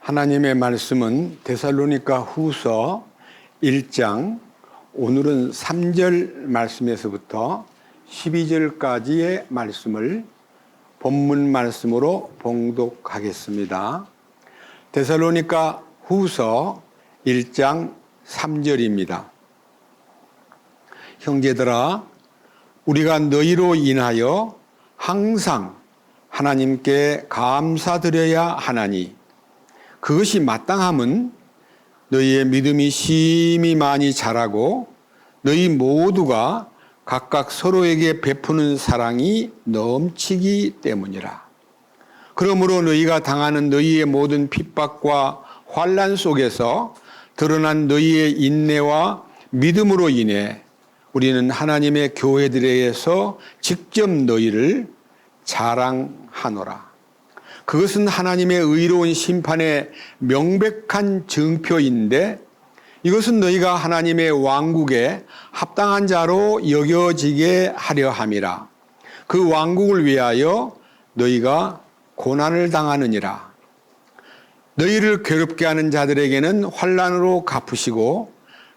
하나님의 말씀은 데살로니가 후서 1장, 오늘은 3절 말씀에서부터 12절까지의 말씀을 본문 말씀으로 봉독하겠습니다. 데살로니가 후서 1장 3절입니다. 형제들아, 우리가 너희로 인하여 항상 하나님께 감사드려야 하나니, 그것이 마땅함은 너희의 믿음이 심히 많이 자라고 너희 모두가 각각 서로에게 베푸는 사랑이 넘치기 때문이라. 그러므로 너희가 당하는 너희의 모든 핍박과 환난 속에서 드러난 너희의 인내와 믿음으로 인해 우리는 하나님의 교회들에게서 직접 너희를 자랑하노라. 그것은 하나님의 의로운 심판의 명백한 증표인데, 이것은 너희가 하나님의 왕국에 합당한 자로 여겨지게 하려 함이라. 그 왕국을 위하여 너희가 고난을 당하느니라. 너희를 괴롭게 하는 자들에게는 환난으로 갚으시고,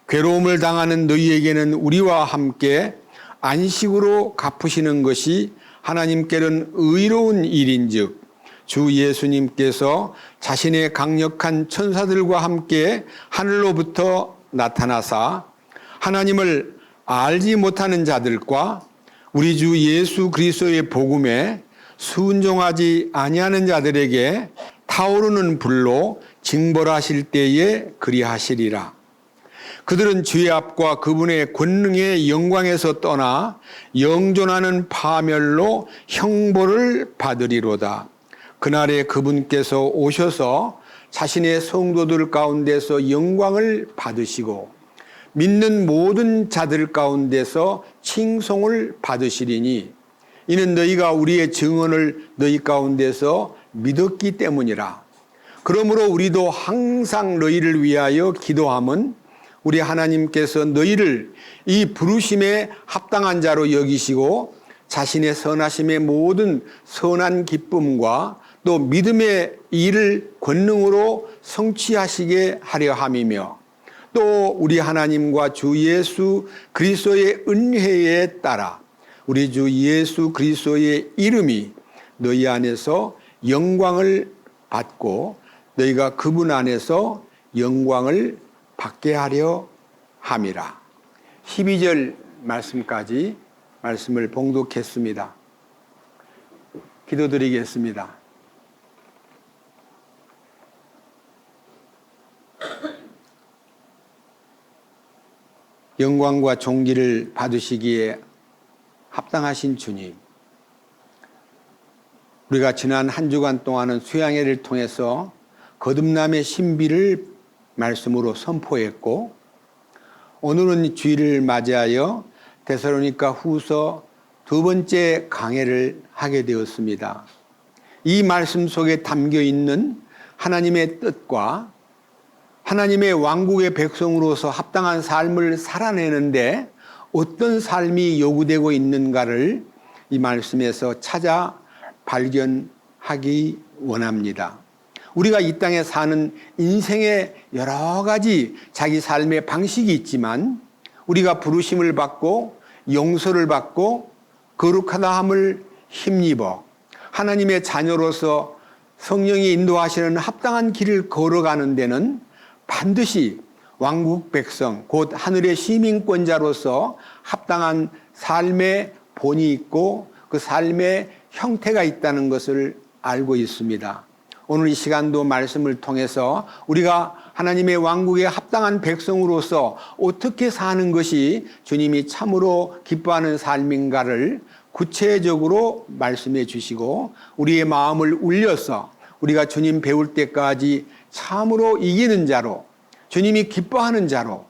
괴로움을 당하는 너희에게는 우리와 함께 안식으로 갚으시는 것이 하나님께는 의로운 일인즉, 주 예수님께서 자신의 강력한 천사들과 함께 하늘로부터 나타나사 하나님을 알지 못하는 자들과 우리 주 예수 그리스도의 복음에 순종하지 아니하는 자들에게 타오르는 불로 징벌하실 때에 그리하시리라. 그들은 주의 앞과 그분의 권능의 영광에서 떠나 영존하는 파멸로 형벌을 받으리로다. 그날에 그분께서 오셔서 자신의 성도들 가운데서 영광을 받으시고 믿는 모든 자들 가운데서 칭송을 받으시리니, 이는 너희가 우리의 증언을 너희 가운데서 믿었기 때문이라. 그러므로 우리도 항상 너희를 위하여 기도함은 우리 하나님께서 너희를 이 부르심에 합당한 자로 여기시고 자신의 선하심의 모든 선한 기쁨과 또 믿음의 일을 권능으로 성취하시게 하려 함이며, 또 우리 하나님과 주 예수 그리스도의 은혜에 따라 우리 주 예수 그리스도의 이름이 너희 안에서 영광을 받고 너희가 그분 안에서 영광을 받게 하려 함이라. 12절 말씀까지 말씀을 봉독했습니다. 기도드리겠습니다. 영광과 존귀를 받으시기에 합당하신 주님, 우리가 지난 한 주간 동안은 수양회를 통해서 거듭남의 신비를 말씀으로 선포했고, 오늘은 주일을 맞이하여 데살로니가 후서 두 번째 강해를 하게 되었습니다. 이 말씀 속에 담겨 있는 하나님의 뜻과 하나님의 왕국의 백성으로서 합당한 삶을 살아내는데 어떤 삶이 요구되고 있는가를 이 말씀에서 찾아 발견하기 원합니다. 우리가 이 땅에 사는 인생의 여러 가지 자기 삶의 방식이 있지만, 우리가 부르심을 받고 용서를 받고 거룩하다함을 힘입어 하나님의 자녀로서 성령이 인도하시는 합당한 길을 걸어가는 데는 반드시 왕국 백성, 곧 하늘의 시민권자로서 합당한 삶의 본이 있고 그 삶의 형태가 있다는 것을 알고 있습니다. 오늘 이 시간도 말씀을 통해서 우리가 하나님의 왕국에 합당한 백성으로서 어떻게 사는 것이 주님이 참으로 기뻐하는 삶인가를 구체적으로 말씀해 주시고, 우리의 마음을 울려서 우리가 주님 배울 때까지 참으로 이기는 자로, 주님이 기뻐하는 자로,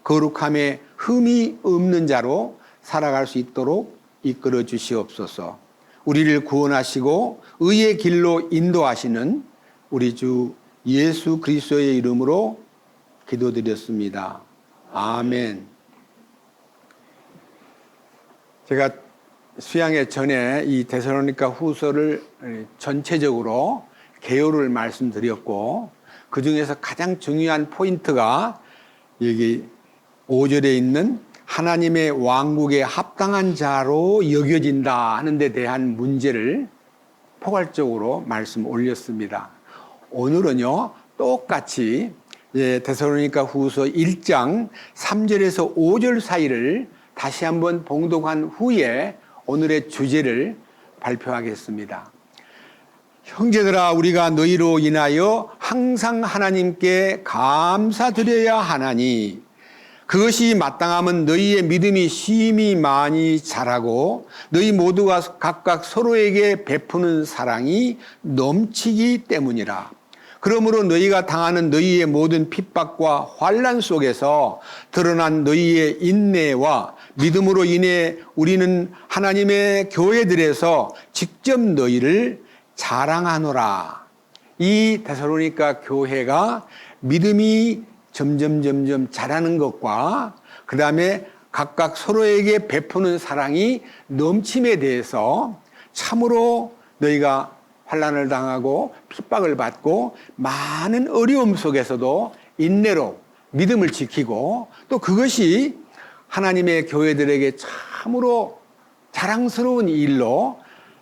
거룩함에 흠이 없는 자로 살아갈 수 있도록 이끌어 주시옵소서. 우리를 구원하시고 의의 길로 인도하시는 우리 주 예수 그리스도의 이름으로 기도드렸습니다. 아멘. 제가 수양회 전에 이 데살로니가 후서를 전체적으로 개요를 말씀드렸고, 그 중에서 가장 중요한 포인트가 여기 5절에 있는 하나님의 왕국에 합당한 자로 여겨진다 하는 데 대한 문제를 포괄적으로 말씀 올렸습니다. 오늘은요, 똑같이 데살로니가 후서 1장 3절에서 5절 사이를 다시 한번 봉독한 후에 오늘의 주제를 발표하겠습니다. 형제들아, 우리가 너희로 인하여 항상 하나님께 감사드려야 하나니 그것이 마땅함은 너희의 믿음이 심히 많이 자라고 너희 모두가 각각 서로에게 베푸는 사랑이 넘치기 때문이라. 그러므로 너희가 당하는 너희의 모든 핍박과 환난 속에서 드러난 너희의 인내와 믿음으로 인해 우리는 하나님의 교회들에서 직접 너희를 자랑하노라. 이 데살로니가 교회가 믿음이 점점 자라는 것과 그 다음에 각각 서로에게 베푸는 사랑이 넘침에 대해서 참으로 너희가 환난을 당하고 핍박을 받고 많은 어려움 속에서도 인내로 믿음을 지키고 또 그것이 하나님의 교회들에게 참으로 자랑스러운 일로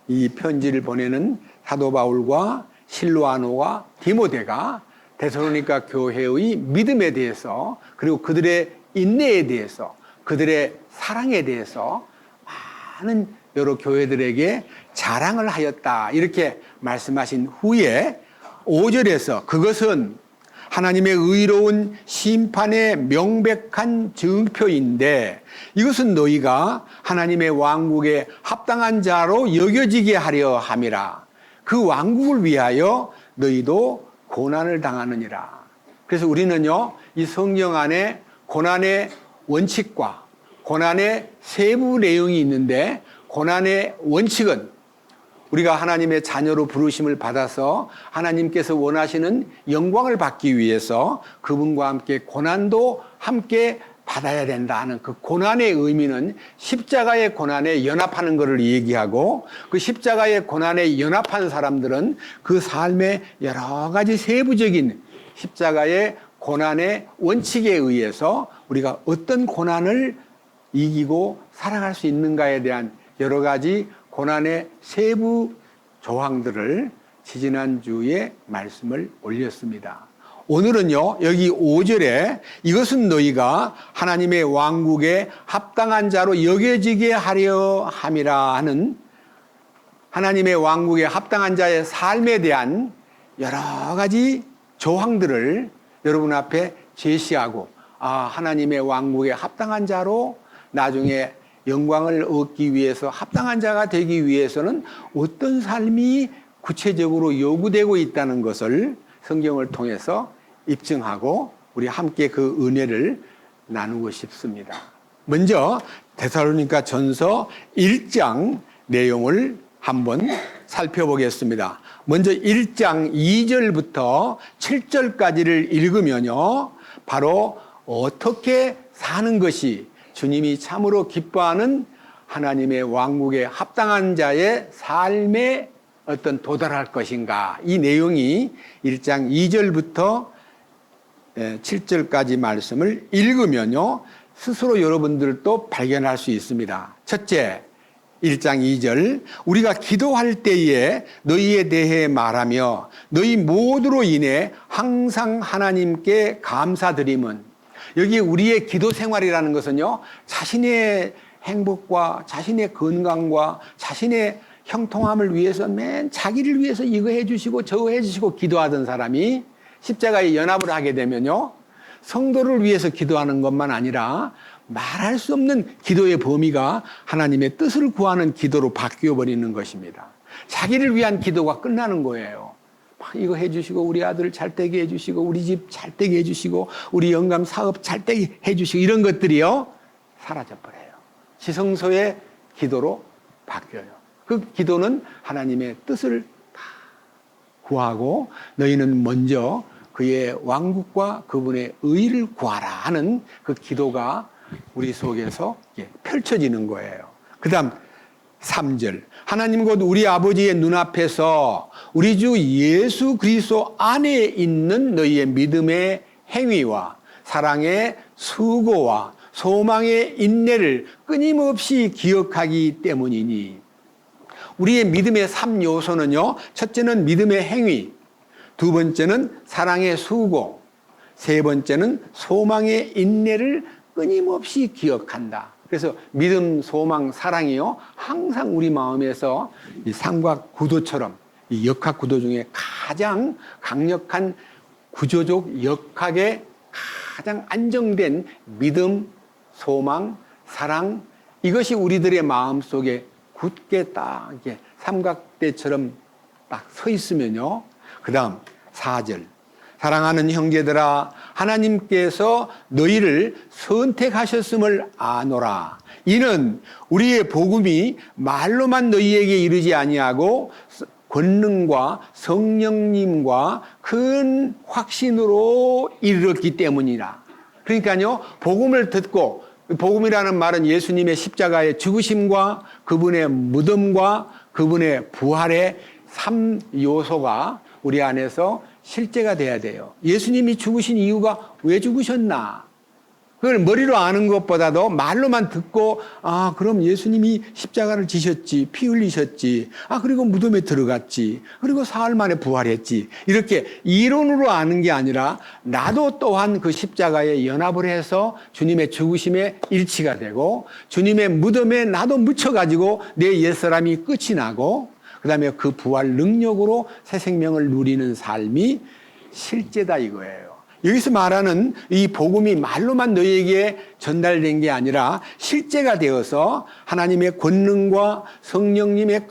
이 편지를 보내는 사도 바울과 실로아노와 디모데가 데살로니가 교회의 믿음에 대해서 그리고 그들의 인내에 대해서 그들의 사랑에 대해서 많은 여러 교회들에게 자랑을 하였다 이렇게 말씀하신 후에 5절에서 그것은 하나님의 의로운 심판의 명백한 증표인데 이것은 너희가 하나님의 왕국에 합당한 자로 여겨지게 하려 함이라. 그 왕국을 위하여 너희도 고난을 당하느니라. 그래서 우리는요, 이 성경 안에 고난의 원칙과 고난의 세부 내용이 있는데 고난의 원칙은 우리가 하나님의 자녀로 부르심을 받아서 하나님께서 원하시는 영광을 받기 위해서 그분과 함께 고난도 함께 받아야 된다는 그 고난의 의미는 십자가의 고난에 연합하는 것을 얘기하고 그 십자가의 고난에 연합한 사람들은 그 삶의 여러 가지 세부적인 십자가의 고난의 원칙에 의해서 우리가 어떤 고난을 이기고 살아갈 수 있는가에 대한 여러 가지 고난의 세부 조항들을 지지난주에 말씀을 올렸습니다. 오늘은요, 여기 5절에 이것은 너희가 하나님의 왕국에 합당한 자로 여겨지게 하려 함이라 하는 하나님의 왕국에 합당한 자의 삶에 대한 여러 가지 조항들을 여러분 앞에 제시하고 하나님의 왕국에 합당한 자로 나중에 영광을 얻기 위해서 합당한 자가 되기 위해서는 어떤 삶이 구체적으로 요구되고 있다는 것을 성경을 통해서 입증하고 우리 함께 그 은혜를 나누고 싶습니다. 먼저 데살로니가 전서 1장 내용을 한번 살펴보겠습니다. 먼저 1장 2절부터 7절까지를 읽으면요, 바로 어떻게 사는 것이 주님이 참으로 기뻐하는 하나님의 왕국에 합당한 자의 삶에 어떤 도달할 것인가, 이 내용이 1장 2절부터 7절까지 말씀을 읽으면요, 스스로 여러분들도 발견할 수 있습니다. 첫째, 1장 2절, 우리가 기도할 때에 너희에 대해 말하며 너희 모두로 인해 항상 하나님께 감사드림은, 여기 우리의 기도 생활이라는 것은요, 자신의 행복과 자신의 건강과 자신의 형통함을 위해서 맨 자기를 위해서 이거 해주시고 저거 해주시고 기도하던 사람이 십자가에 연합을 하게 되면요, 성도를 위해서 기도하는 것만 아니라 말할 수 없는 기도의 범위가 하나님의 뜻을 구하는 기도로 바뀌어 버리는 것입니다. 자기를 위한 기도가 끝나는 거예요. 이거 해주시고 우리 아들 잘 되게 해주시고 우리 집 잘 되게 해주시고 우리 영감 사업 잘 되게 해주시고 이런 것들이요, 사라져버려요. 지성소의 기도로 바뀌어요. 그 기도는 하나님의 뜻을 다 구하고 너희는 먼저 그의 왕국과 그분의 의를 구하라 하는 그 기도가 우리 속에서 펼쳐지는 거예요. 그 다음 3절 하나님 곧 우리 아버지의 눈앞에서 우리 주 예수 그리스도 안에 있는 너희의 믿음의 행위와 사랑의 수고와 소망의 인내를 끊임없이 기억하기 때문이니. 우리의 믿음의 3요소는요, 첫째는 믿음의 행위, 두 번째는 사랑의 수고, 세 번째는 소망의 인내를 끊임없이 기억한다. 그래서 믿음, 소망, 사랑이요, 항상 우리 마음에서 이 삼각구도처럼 이 역학구도 중에 가장 강력한 구조적 역학의 가장 안정된 믿음, 소망, 사랑, 이것이 우리들의 마음속에 굳게 딱 이렇게 삼각대처럼 딱 서 있으면요. 그 다음 4절. 사랑하는 형제들아, 하나님께서 너희를 선택하셨음을 아노라. 이는 우리의 복음이 말로만 너희에게 이르지 아니하고 권능과 성령님과 큰 확신으로 이르렀기 때문이라. 그러니까요, 복음을 듣고, 복음이라는 말은 예수님의 십자가의 죽으심과 그분의 무덤과 그분의 부활의 3요소가 우리 안에서 실제가 돼야 돼요. 예수님이 죽으신 이유가 왜 죽으셨나? 그걸 머리로 아는 것보다도 말로만 듣고, 아, 그럼 예수님이 십자가를 지셨지, 피 흘리셨지, 아, 그리고 무덤에 들어갔지, 그리고 사흘 만에 부활했지. 이렇게 이론으로 아는 게 아니라 나도 또한 그 십자가에 연합을 해서 주님의 죽으심에 일치가 되고 주님의 무덤에 나도 묻혀가지고 내 옛사람이 끝이 나고 그 다음에 그 부활 능력으로 새 생명을 누리는 삶이 실제다 이거예요. 여기서 말하는 이 복음이 말로만 너희에게 전달된 게 아니라 실제가 되어서 하나님의 권능과 성령님의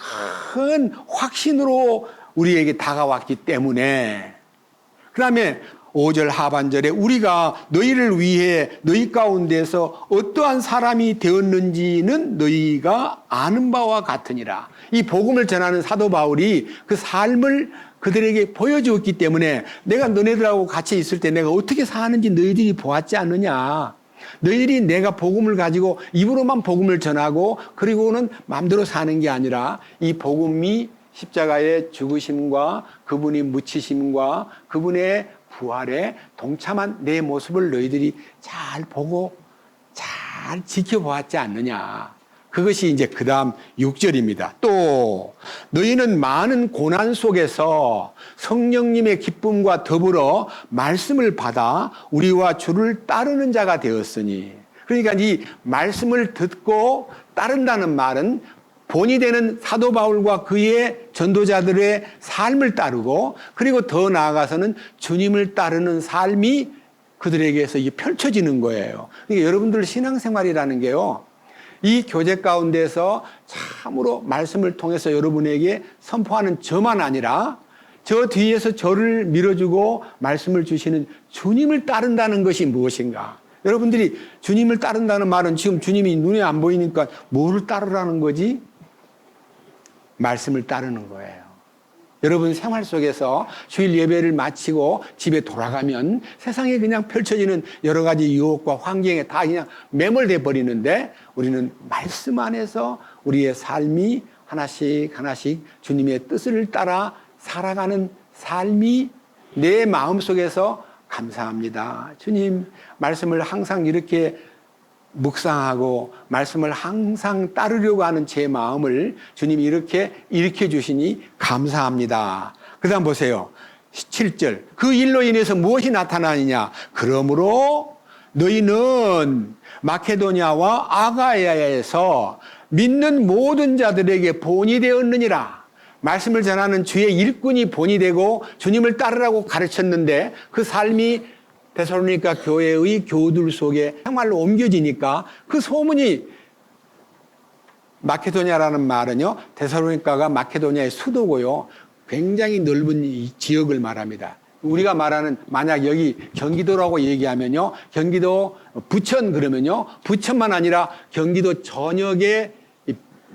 큰 확신으로 우리에게 다가왔기 때문에. 그 다음에 5절 하반절에 우리가 너희를 위해 너희 가운데서 어떠한 사람이 되었는지는 너희가 아는 바와 같으니라. 이 복음을 전하는 사도 바울이 그 삶을 그들에게 보여주었기 때문에 내가 너네들하고 같이 있을 때 내가 어떻게 사는지 너희들이 보았지 않느냐. 너희들이 내가 복음을 가지고 입으로만 복음을 전하고 그리고는 마음대로 사는 게 아니라 이 복음이 십자가의 죽으심과 그분이 묻히심과 그분의 부활에 동참한 내 모습을 너희들이 잘 보고 잘 지켜보았지 않느냐. 그것이 이제 그 다음 6절입니다. 또 너희는 많은 고난 속에서 성령님의 기쁨과 더불어 말씀을 받아 우리와 주를 따르는 자가 되었으니. 그러니까 이 말씀을 듣고 따른다는 말은 본이 되는 사도 바울과 그의 전도자들의 삶을 따르고 그리고 더 나아가서는 주님을 따르는 삶이 그들에게서 이게 펼쳐지는 거예요. 그러니까 여러분들 신앙생활이라는 게요. 이 교제 가운데서 참으로 말씀을 통해서 여러분에게 선포하는 저만 아니라 저 뒤에서 저를 밀어주고 말씀을 주시는 주님을 따른다는 것이 무엇인가? 여러분들이 주님을 따른다는 말은 지금 주님이 눈에 안 보이니까 뭐를 따르라는 거지? 말씀을 따르는 거예요. 여러분 생활 속에서 주일 예배를 마치고 집에 돌아가면 세상에 그냥 펼쳐지는 여러 가지 유혹과 환경에 다 그냥 매몰돼 버리는데 우리는 말씀 안에서 우리의 삶이 하나씩 하나씩 주님의 뜻을 따라 살아가는 삶이 내 마음속에서 감사합니다. 주님 말씀을 항상 이렇게 묵상하고 말씀을 항상 따르려고 하는 제 마음을 주님이 이렇게 일으켜 주시니 감사합니다. 그 다음 보세요. 7절. 그 일로 인해서 무엇이 나타나느냐? 그러므로 너희는 마케도냐와 아가야에서 믿는 모든 자들에게 본이 되었느니라. 말씀을 전하는 주의 일꾼이 본이 되고 주님을 따르라고 가르쳤는데 그 삶이 데살로니가 교회의 교우들 속에 정말로 옮겨지니까 그 소문이 마케도냐라는 말은요. 데살로니가가 마케도냐의 수도고요. 굉장히 넓은 이 지역을 말합니다. 우리가 말하는 만약 여기 경기도라고 얘기하면요. 경기도 부천 그러면요. 부천만 아니라 경기도 전역에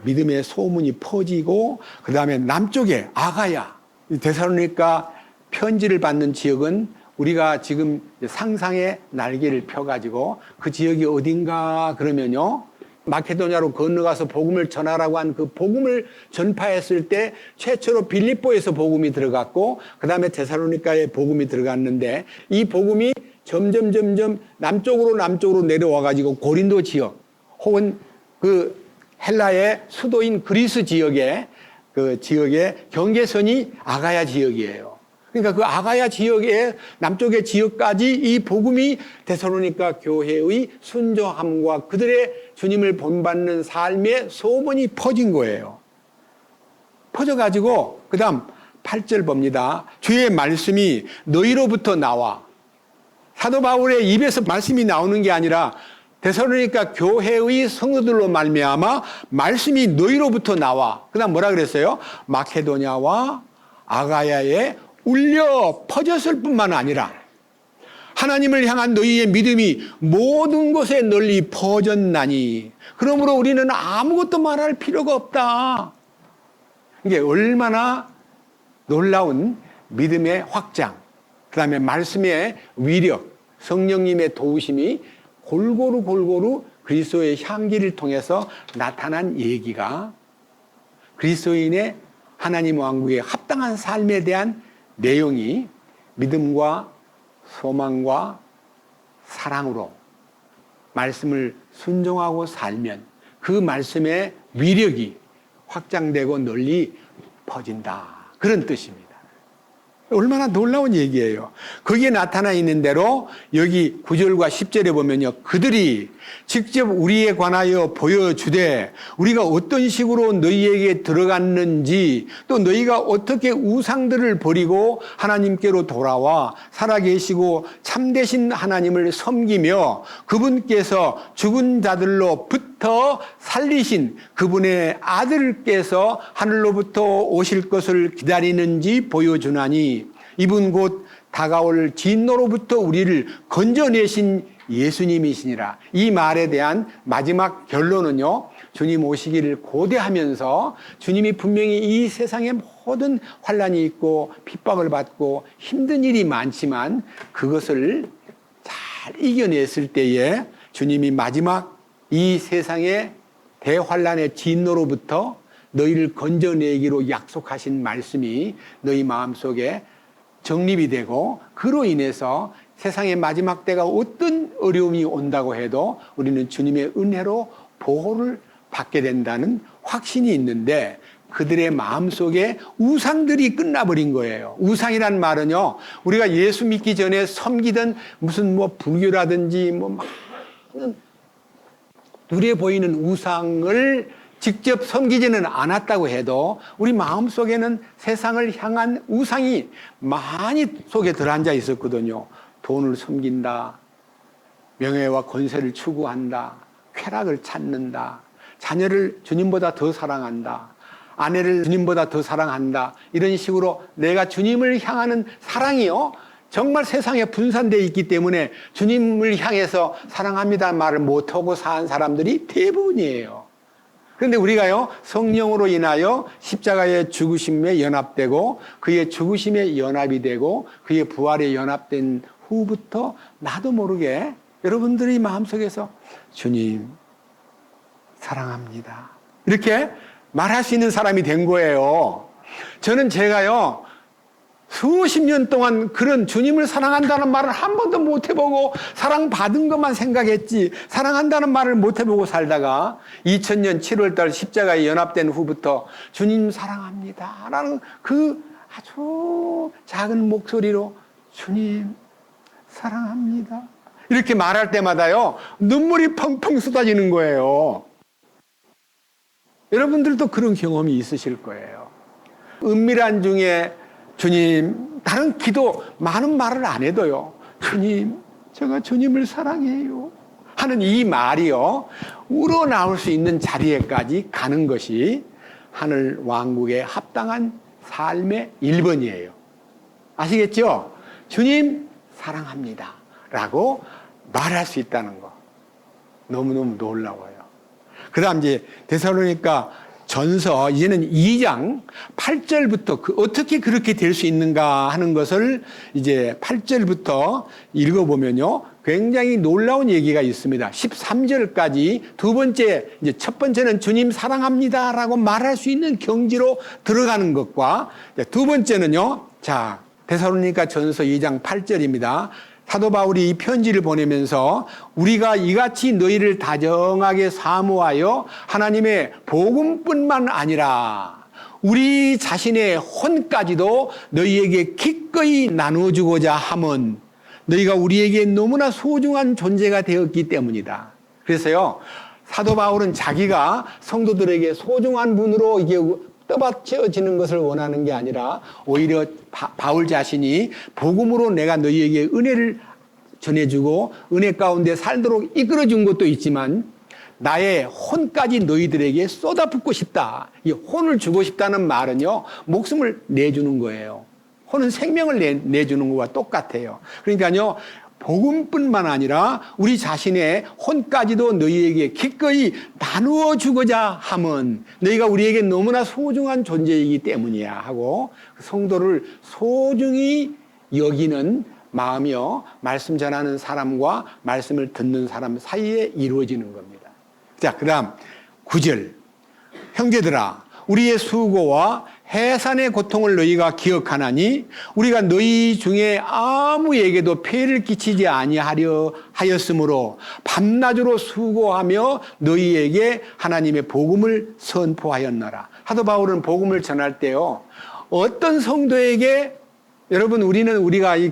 믿음의 소문이 퍼지고 그다음에 남쪽에 아가야 데살로니가 편지를 받는 지역은 우리가 지금 상상의 날개를 펴가지고 그 지역이 어딘가 그러면요. 마케도냐로 건너가서 복음을 전하라고 한 그 복음을 전파했을 때 최초로 빌립보에서 복음이 들어갔고 그 다음에 데살로니가에 복음이 들어갔는데 이 복음이 점점 남쪽으로 내려와가지고 고린도 지역 혹은 그 헬라의 수도인 그리스 지역의 그 지역의 경계선이 아가야 지역이에요. 그러니까 그 아가야 지역의 남쪽의 지역까지 이 복음이 데살로니가 교회의 순종함과 그들의 주님을 본받는 삶의 소문이 퍼진 거예요. 퍼져가지고 그 다음 8절 봅니다. 주의 말씀이 너희로부터 나와. 사도 바울의 입에서 말씀이 나오는 게 아니라 데살로니가 교회의 성도들로 말미암아 말씀이 너희로부터 나와. 그 다음 뭐라 그랬어요? 마케도냐와 아가야에 울려 퍼졌을 뿐만 아니라 하나님을 향한 너희의 믿음이 모든 곳에 널리 퍼졌나니 그러므로 우리는 아무것도 말할 필요가 없다. 이게 얼마나 놀라운 믿음의 확장, 그 다음에 말씀의 위력, 성령님의 도우심이 골고루 그리스도의 향기를 통해서 나타난 얘기가 그리스도인의 하나님 왕국에 합당한 삶에 대한 내용이 믿음과 소망과 사랑으로 말씀을 순종하고 살면 그 말씀의 위력이 확장되고 널리 퍼진다. 그런 뜻입니다. 얼마나 놀라운 얘기예요. 거기에 나타나 있는 대로 여기 9절과 10절에 보면요. 그들이 직접 우리에 관하여 보여주되 우리가 어떤 식으로 너희에게 들어갔는지 또 너희가 어떻게 우상들을 버리고 하나님께로 돌아와 살아계시고 참되신 하나님을 섬기며 그분께서 죽은 자들로부터 살리신 그분의 아들께서 하늘로부터 오실 것을 기다리는지 보여주나니 이분 곧 다가올 진노로부터 우리를 건져내신 예수님이시니라. 이 말에 대한 마지막 결론은요, 주님 오시기를 고대하면서 주님이 분명히 이 세상에 모든 환난이 있고 핍박을 받고 힘든 일이 많지만 그것을 잘 이겨냈을 때에 주님이 마지막 이 세상의 대환난의 진노로부터 너희를 건져내기로 약속하신 말씀이 너희 마음속에 정립이 되고 그로 인해서 세상의 마지막 때가 어떤 어려움이 온다고 해도 우리는 주님의 은혜로 보호를 받게 된다는 확신이 있는데 그들의 마음속에 우상들이 끝나버린 거예요. 우상이란 말은요, 우리가 예수 믿기 전에 섬기던 무슨 뭐 불교라든지 뭐 막 눈에 보이는 우상을 직접 섬기지는 않았다고 해도 우리 마음속에는 세상을 향한 우상이 많이 속에 들어앉아 있었거든요. 돈을 섬긴다, 명예와 권세를 추구한다, 쾌락을 찾는다, 자녀를 주님보다 더 사랑한다, 아내를 주님보다 더 사랑한다, 이런 식으로 내가 주님을 향하는 사랑이요 정말 세상에 분산되어 있기 때문에 주님을 향해서 사랑합니다 말을 못하고 산 사람들이 대부분이에요. 그런데 우리가요, 성령으로 인하여 십자가의 죽으심에 연합되고 그의 죽으심에 연합이 되고 그의 부활에 연합된 후부터 나도 모르게 여러분들이 마음속에서 주님 사랑합니다 이렇게 말할 수 있는 사람이 된 거예요. 저는 제가요 수십 년 동안 그런 주님을 사랑한다는 말을 한 번도 못 해보고 사랑받은 것만 생각했지 사랑한다는 말을 못 해보고 살다가 2000년 7월달 십자가에 연합된 후부터 주님 사랑합니다 라는 그 아주 작은 목소리로 주님 사랑합니다 이렇게 말할 때마다요 눈물이 펑펑 쏟아지는 거예요. 여러분들도 그런 경험이 있으실 거예요. 은밀한 중에 주님, 다른 기도 많은 말을 안 해도요 주님, 제가 주님을 사랑해요 하는 이 말이요 우러나올 수 있는 자리에까지 가는 것이 하늘 왕국에 합당한 삶의 1번이에요. 아시겠죠? 주님 사랑합니다 라고 말할 수 있다는 거 너무너무 놀라워요. 그 다음 이제 데살로니가 전서 이제는 2장 8절부터 어떻게 그렇게 될 수 있는가 하는 것을 이제 8절부터 읽어보면요. 굉장히 놀라운 얘기가 있습니다. 13절까지 두 번째, 이제 첫 번째는 주님 사랑합니다라고 말할 수 있는 경지로 들어가는 것과 두 번째는요. 자, 데살로니가 전서 2장 8절입니다. 사도 바울이 이 편지를 보내면서 우리가 이같이 너희를 다정하게 사모하여 하나님의 복음뿐만 아니라 우리 자신의 혼까지도 너희에게 기꺼이 나누어주고자 함은 너희가 우리에게 너무나 소중한 존재가 되었기 때문이다. 그래서요, 사도 바울은 자기가 성도들에게 소중한 분으로 이게 떠받쳐지는 것을 원하는 게 아니라 오히려 바울 자신이 복음으로 내가 너희에게 은혜를 전해주고 은혜 가운데 살도록 이끌어준 것도 있지만 나의 혼까지 너희들에게 쏟아붓고 싶다. 이 혼을 주고 싶다는 말은요, 목숨을 내주는 거예요. 혼은 생명을 내주는 것과 똑같아요. 그러니까요, 복음뿐만 아니라 우리 자신의 혼까지도 너희에게 기꺼이 나누어 주고자 함은 너희가 우리에게 너무나 소중한 존재이기 때문이야 하고 성도를 소중히 여기는 마음이요, 말씀 전하는 사람과 말씀을 듣는 사람 사이에 이루어지는 겁니다. 자, 그 다음 9절. 형제들아, 우리의 수고와 해산의 고통을 너희가 기억하나니 우리가 너희 중에 아무에게도 폐를 끼치지 아니하려 하였으므로 밤낮으로 수고하며 너희에게 하나님의 복음을 선포하였노라. 사도 바울은 복음을 전할 때요, 어떤 성도에게, 여러분, 우리가 이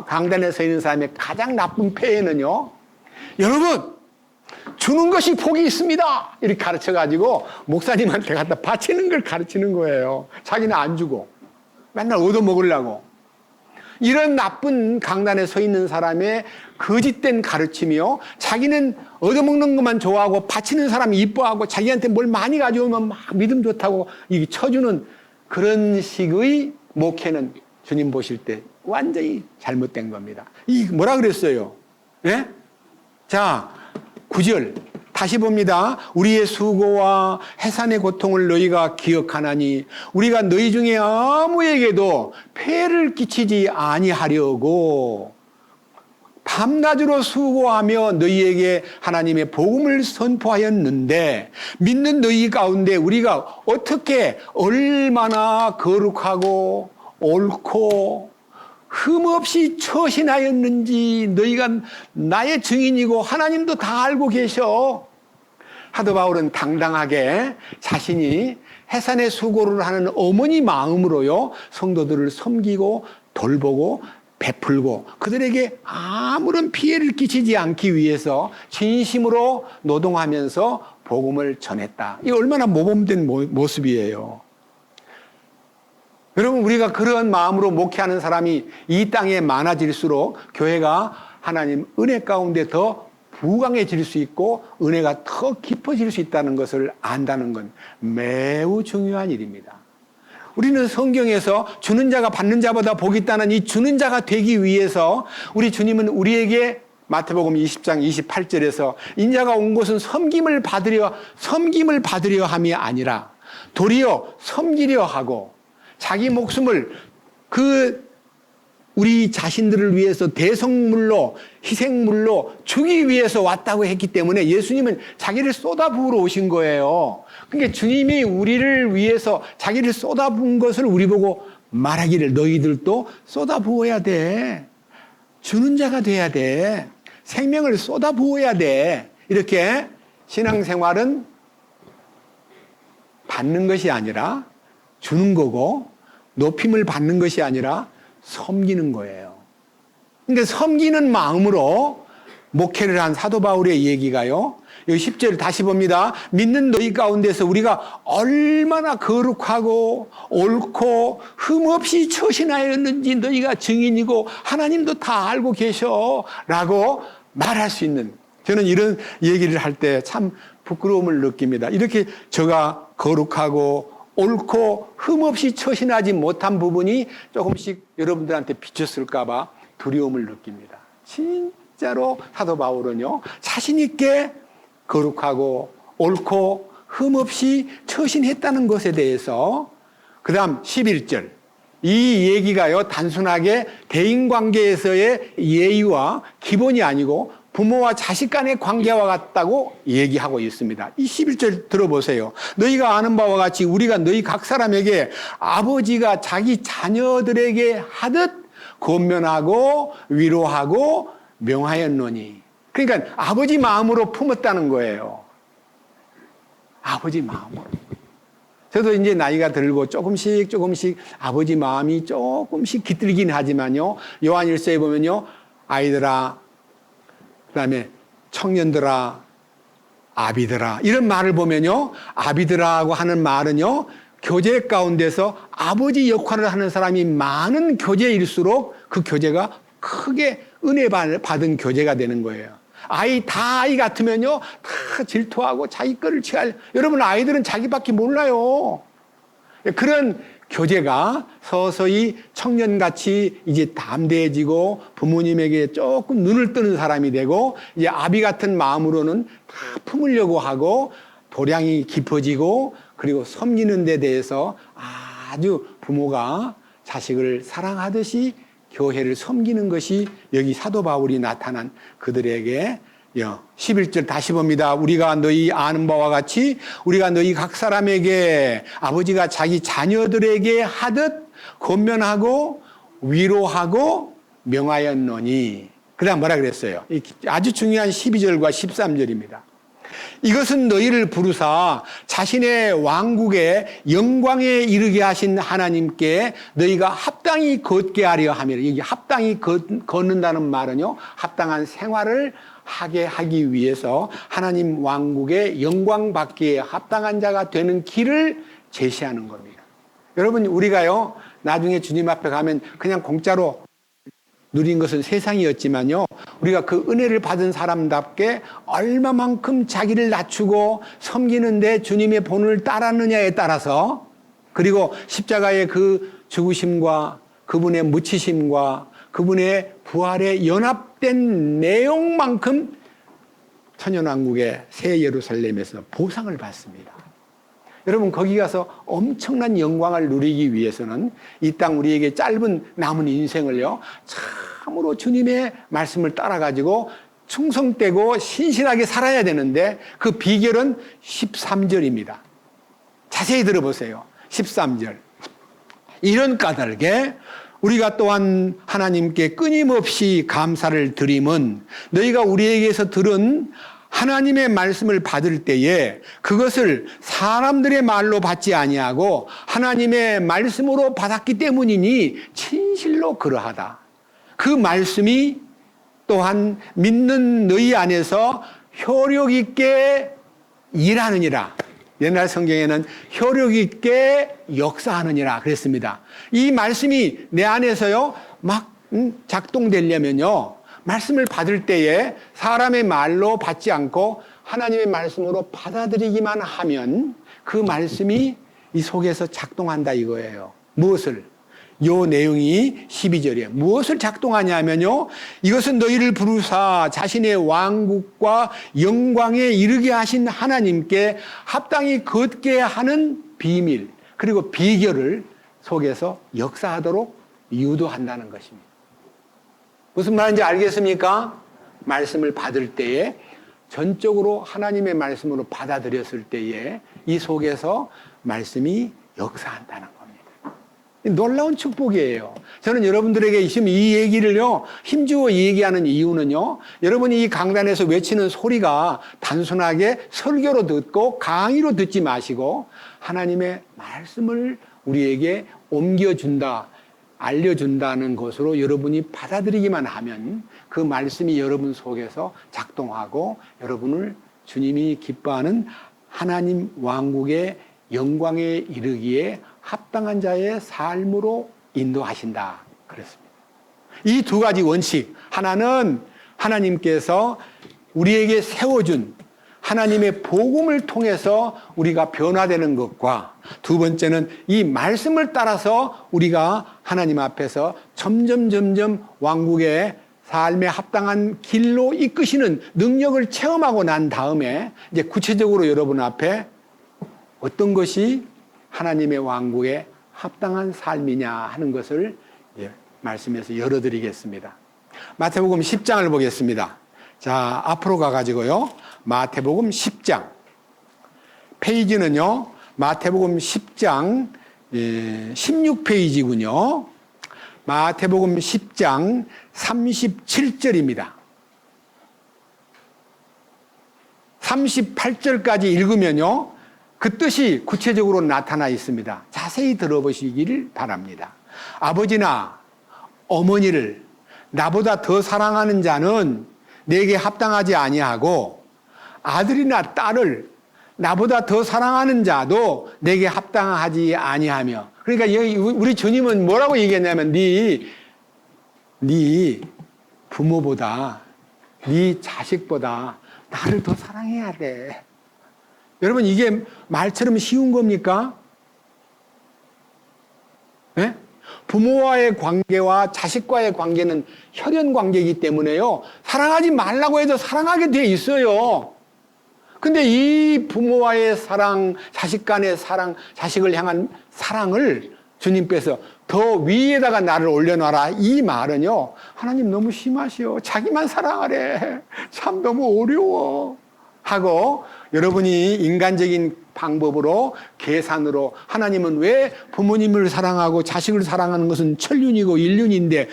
강단에 서 있는 사람의 가장 나쁜 폐해는요, 여러분 주는 것이 복이 있습니다 이렇게 가르쳐가지고 목사님한테 갖다 바치는 걸 가르치는 거예요. 자기는 안 주고 맨날 얻어먹으려고. 이런 나쁜 강단에 서 있는 사람의 거짓된 가르침이요, 자기는 얻어먹는 것만 좋아하고 바치는 사람이 이뻐하고 자기한테 뭘 많이 가져오면 막 믿음 좋다고 쳐주는 그런 식의 목회는 주님 보실 때 완전히 잘못된 겁니다. 이 뭐라 그랬어요? 예? 자, 9절 다시 봅니다. 우리의 수고와 해산의 고통을 너희가 기억하나니 우리가 너희 중에 아무에게도 폐를 끼치지 아니하려고 밤낮으로 수고하며 너희에게 하나님의 복음을 선포하였는데 믿는 너희 가운데 우리가 어떻게 얼마나 거룩하고 옳고 흠없이 처신하였는지 너희가 나의 증인이고 하나님도 다 알고 계셔. 사도 바울은 당당하게 자신이 해산의 수고를 하는 어머니 마음으로요, 성도들을 섬기고 돌보고 베풀고 그들에게 아무런 피해를 끼치지 않기 위해서 진심으로 노동하면서 복음을 전했다. 이게 얼마나 모범된 모습이에요. 여러분, 우리가 그런 마음으로 목회하는 사람이 이 땅에 많아질수록 교회가 하나님 은혜 가운데 더 부강해질 수 있고 은혜가 더 깊어질 수 있다는 것을 안다는 건 매우 중요한 일입니다. 우리는 성경에서 주는 자가 받는 자보다 복이 있다는 이 주는 자가 되기 위해서 우리 주님은 우리에게 마태복음 20장 28절에서 인자가 온 곳은 섬김을 받으려 함이 아니라 도리어 섬기려 하고 자기 목숨을 우리 자신들을 위해서 대성물로 희생물로 주기 위해서 왔다고 했기 때문에 예수님은 자기를 쏟아부으러 오신 거예요. 그러니까 주님이 우리를 위해서 자기를 쏟아부은 것을 우리 보고 말하기를 너희들도 쏟아부어야 돼. 주는 자가 돼야 돼. 생명을 쏟아부어야 돼. 이렇게 신앙생활은 받는 것이 아니라 주는 거고 높임을 받는 것이 아니라 섬기는 거예요. 그러니까 섬기는 마음으로 목회를 한 사도 바울의 얘기가요, 여기 10절을 다시 봅니다. 믿는 너희 가운데서 우리가 얼마나 거룩하고 옳고 흠없이 처신하였는지 너희가 증인이고 하나님도 다 알고 계셔 라고 말할 수 있는, 저는 이런 얘기를 할 때 참 부끄러움을 느낍니다. 이렇게 저가 거룩하고 옳고 흠없이 처신하지 못한 부분이 조금씩 여러분들한테 비쳤을까 봐 두려움을 느낍니다. 진짜로 사도 바울은요, 자신 있게 거룩하고 옳고 흠없이 처신했다는 것에 대해서 그 다음 11절 이 얘기가요 단순하게 대인관계에서의 예의와 기본이 아니고 부모와 자식 간의 관계와 같다고 얘기하고 있습니다. 이 11절 들어보세요. 너희가 아는 바와 같이 우리가 너희 각 사람에게 아버지가 자기 자녀들에게 하듯 권면하고 위로하고 명하였노니. 그러니까 아버지 마음으로 품었다는 거예요. 아버지 마음으로. 저도 이제 나이가 들고 조금씩 아버지 마음이 조금씩 깃들긴 하지만요. 요한일서에 보면요. 아이들아, 그다음에 청년들아, 아비들아 이런 말을 보면요. 아비들아고 하는 말은요. 교제 가운데서 아버지 역할을 하는 사람이 많은 교제일수록 그 교제가 크게 은혜 받은 교제가 되는 거예요. 아이 같으면요. 다 질투하고 자기 거를 취할. 여러분 아이들은 자기밖에 몰라요. 그런 교제가 서서히 청년같이 이제 담대해지고 부모님에게 조금 눈을 뜨는 사람이 되고 이제 아비 같은 마음으로는 다 품으려고 하고 도량이 깊어지고 그리고 섬기는 데 대해서 아주 부모가 자식을 사랑하듯이 교회를 섬기는 것이 여기 사도 바울이 나타난 그들에게 11절 다시 봅니다. 우리가 너희 아는 바와 같이 우리가 너희 각 사람에게 아버지가 자기 자녀들에게 하듯 권면하고 위로하고 명하였노니. 그 다음 뭐라 그랬어요? 아주 중요한 12절과 13절입니다. 이것은 너희를 부르사 자신의 왕국의 영광에 이르게 하신 하나님께 너희가 합당히 걷게 하려 함이라. 여기 합당히 걷는다는 말은요. 합당한 생활을 하게 하기 위해서 하나님 왕국의 영광 받기에 합당한 자가 되는 길을 제시하는 겁니다. 여러분 우리가요. 나중에 주님 앞에 가면 그냥 공짜로 누린 것은 세상이었지만요. 우리가 그 은혜를 받은 사람답게 얼마만큼 자기를 낮추고 섬기는데 주님의 본을 따랐느냐에 따라서 그리고 십자가의 그 죽으심과 그분의 묻히심과 그분의 부활에 연합된 내용만큼 천년왕국의 새 예루살렘에서 보상을 받습니다. 여러분 거기 가서 엄청난 영광을 누리기 위해서는 이 땅 우리에게 짧은 남은 인생을요 참으로 주님의 말씀을 따라가지고 충성되고 신실하게 살아야 되는데 그 비결은 13절입니다. 자세히 들어보세요. 13절 이런 까닭에 우리가 또한 하나님께 끊임없이 감사를 드림은 너희가 우리에게서 들은 하나님의 말씀을 받을 때에 그것을 사람들의 말로 받지 아니하고 하나님의 말씀으로 받았기 때문이니 진실로 그러하다. 그 말씀이 또한 믿는 너희 안에서 효력 있게 일하느니라. 옛날 성경에는 효력 있게 역사하느니라 그랬습니다. 이 말씀이 내 안에서요 막 작동되려면요 말씀을 받을 때에 사람의 말로 받지 않고 하나님의 말씀으로 받아들이기만 하면 그 말씀이 이 속에서 작동한다 이거예요. 무엇을? 요 내용이 12절이에요. 무엇을 작동하냐면요. 이것은 너희를 부르사 자신의 왕국과 영광에 이르게 하신 하나님께 합당히 걷게 하는 비밀 그리고 비결을 속에서 역사하도록 유도한다는 것입니다. 무슨 말인지 알겠습니까? 말씀을 받을 때에 전적으로 하나님의 말씀으로 받아들였을 때에 이 속에서 말씀이 역사한다는 겁니다. 놀라운 축복이에요. 저는 여러분들에게 지금 이 얘기를요 힘주어 얘기하는 이유는요 여러분이 이 강단에서 외치는 소리가 단순하게 설교로 듣고 강의로 듣지 마시고 하나님의 말씀을 우리에게 옮겨준다 알려준다는 것으로 여러분이 받아들이기만 하면 그 말씀이 여러분 속에서 작동하고 여러분을 주님이 기뻐하는 하나님 왕국의 영광에 이르기에 합당한 자의 삶으로 인도하신다 그랬습니다. 이 두 가지 원칙 하나는 하나님께서 우리에게 세워준 하나님의 복음을 통해서 우리가 변화되는 것과 두 번째는 이 말씀을 따라서 우리가 하나님 앞에서 점점 왕국의 삶에 합당한 길로 이끄시는 능력을 체험하고 난 다음에 이제 구체적으로 여러분 앞에 어떤 것이 하나님의 왕국에 합당한 삶이냐 하는 것을 말씀에서 열어드리겠습니다. 마태복음 10장을 보겠습니다. 자, 앞으로 가가지고요. 마태복음 10장. 페이지는요, 마태복음 10장 16페이지군요. 마태복음 10장 37절입니다. 38절까지 읽으면요, 그 뜻이 구체적으로 나타나 있습니다. 자세히 들어보시기를 바랍니다. 아버지나 어머니를 나보다 더 사랑하는 자는 내게 합당하지 아니하고, 아들이나 딸을 나보다 더 사랑하는 자도 내게 합당하지 아니하며. 그러니까 여기 우리 주님은 뭐라고 얘기했냐면, 네 부모보다, 네 자식보다 나를 더 사랑해야 돼. 여러분, 이게 말처럼 쉬운 겁니까? 네? 부모와의 관계와 자식과의 관계는 혈연 관계이기 때문에요, 사랑하지 말라고 해도 사랑하게 돼 있어요. 근데 이 부모와의 사랑, 자식 간의 사랑, 자식을 향한 사랑을 주님께서 더 위에다가 나를 올려놔라, 이 말은요, 하나님 너무 심하시오. 자기만 사랑하래. 참 너무 어려워. 하고 여러분이 인간적인 방법으로, 계산으로, 하나님은 왜 부모님을 사랑하고 자식을 사랑하는 것은 천륜이고 인륜인데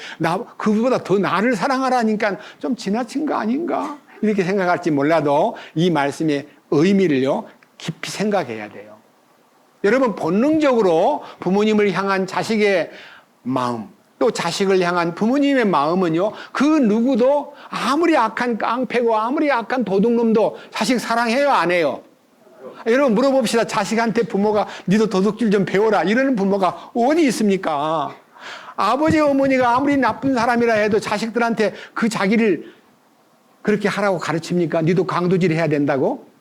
그보다 더 나를 사랑하라니까 좀 지나친 거 아닌가? 이렇게 생각할지 몰라도 이 말씀의 의미를요, 깊이 생각해야 돼요. 여러분, 본능적으로 부모님을 향한 자식의 마음, 또 자식을 향한 부모님의 마음은요, 그 누구도 아무리 악한 깡패고 아무리 악한 도둑놈도 자식 사랑해요, 안 해요? 여러분, 물어봅시다. 자식한테 부모가 니도 도둑질 좀 배워라 이러는 부모가 어디 있습니까? 아버지 어머니가 아무리 나쁜 사람이라 해도 자식들한테 그 자기를 그렇게 하라고 가르칩니까? 니도 강도질 해야 된다고?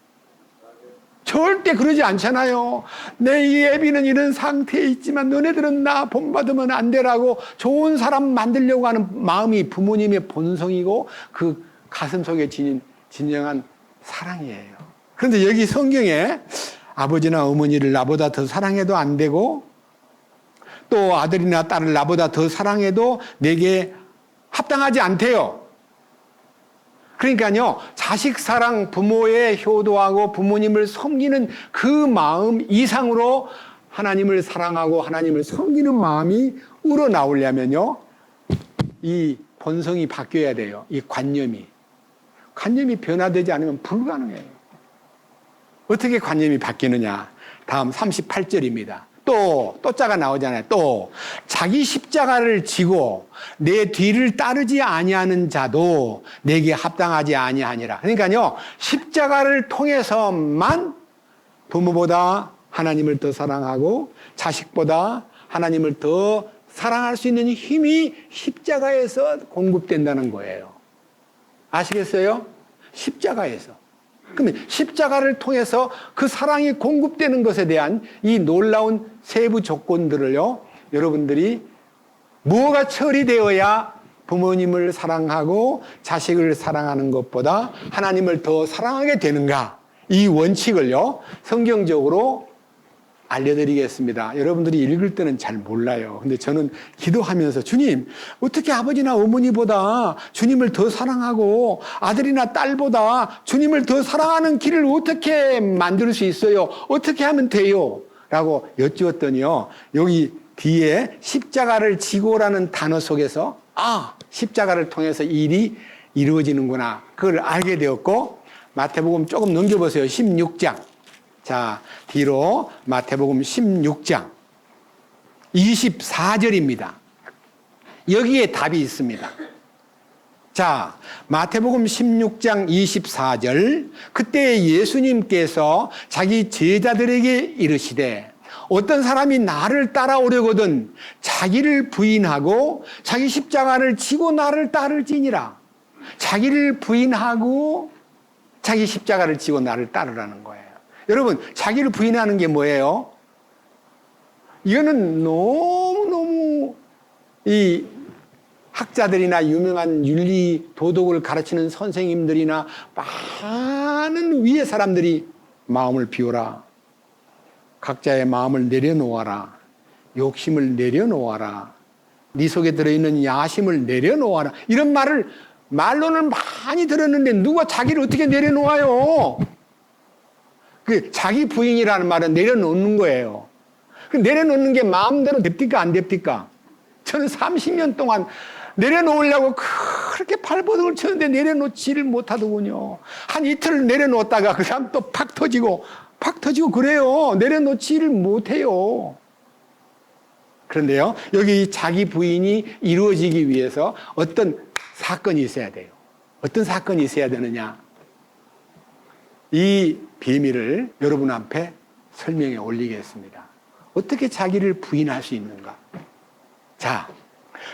절대 그러지 않잖아요. 내 이 애비는 이런 상태에 있지만 너네들은 나 본받으면 안 되라고 좋은 사람 만들려고 하는 마음이 부모님의 본성이고 그 가슴 속에 지닌 진정한 사랑이에요. 그런데 여기 성경에 아버지나 어머니를 나보다 더 사랑해도 안 되고, 또 아들이나 딸을 나보다 더 사랑해도 내게 합당하지 않대요. 그러니까요, 자식 사랑, 부모에 효도하고 부모님을 섬기는 그 마음 이상으로 하나님을 사랑하고 하나님을 섬기는 마음이 우러나오려면요, 이 본성이 바뀌어야 돼요. 이 관념이 변화되지 않으면 불가능해요. 어떻게 관념이 바뀌느냐? 다음 38절입니다. 또 자가 나오잖아요. 또 자기 십자가를 지고 내 뒤를 따르지 아니하는 자도 내게 합당하지 아니하니라. 그러니까요, 십자가를 통해서만 부모보다 하나님을 더 사랑하고 자식보다 하나님을 더 사랑할 수 있는 힘이 십자가에서 공급된다는 거예요. 아시겠어요? 십자가에서. 그러면 십자가를 통해서 그 사랑이 공급되는 것에 대한 이 놀라운 세부 조건들을요, 여러분들이 뭐가 처리되어야 부모님을 사랑하고 자식을 사랑하는 것보다 하나님을 더 사랑하게 되는가, 이 원칙을요, 성경적으로 알려드리겠습니다. 여러분들이 읽을 때는 잘 몰라요. 근데 저는 기도하면서, 주님, 어떻게 아버지나 어머니보다 주님을 더 사랑하고 아들이나 딸보다 주님을 더 사랑하는 길을 어떻게 만들 수 있어요? 어떻게 하면 돼요? 라고 여쭈었더니요, 여기 뒤에 십자가를 지고라는 단어 속에서 십자가를 통해서 일이 이루어지는구나, 그걸 알게 되었고, 마태복음 조금 넘겨보세요. 16장. 자, 뒤로 마태복음 16장 24절입니다. 여기에 답이 있습니다. 자, 마태복음 16장 24절. 그때 예수님께서 자기 제자들에게 이르시되, 어떤 사람이 나를 따라오려거든 자기를 부인하고 자기 십자가를 지고 나를 따를지니라. 자기를 부인하고 자기 십자가를 지고 나를 따르라는 거예요. 여러분, 자기를 부인하는 게 뭐예요? 이거는 너무너무 이 학자들이나 유명한 윤리 도덕을 가르치는 선생님들이나 많은 위의 사람들이 마음을 비워라, 각자의 마음을 내려놓아라. 욕심을 내려놓아라. 네 속에 들어있는 야심을 내려놓아라. 이런 말을 말로는 많이 들었는데 누가 자기를 어떻게 내려놓아요? 그 자기 부인이라는 말은 내려놓는 거예요. 그 내려놓는 게 마음대로 됩니까? 안 됩니까? 저는 30년 동안 내려놓으려고 그렇게 발버둥을 쳤는데 내려놓지를 못하더군요. 한 이틀 내려놓았다가 그 다음 또 팍 터지고 그래요. 내려놓지를 못해요. 그런데요, 여기 자기 부인이 이루어지기 위해서 어떤 사건이 있어야 돼요. 어떤 사건이 있어야 되느냐? 이 비밀을 여러분 앞에 설명해 올리겠습니다. 어떻게 자기를 부인할 수 있는가? 자,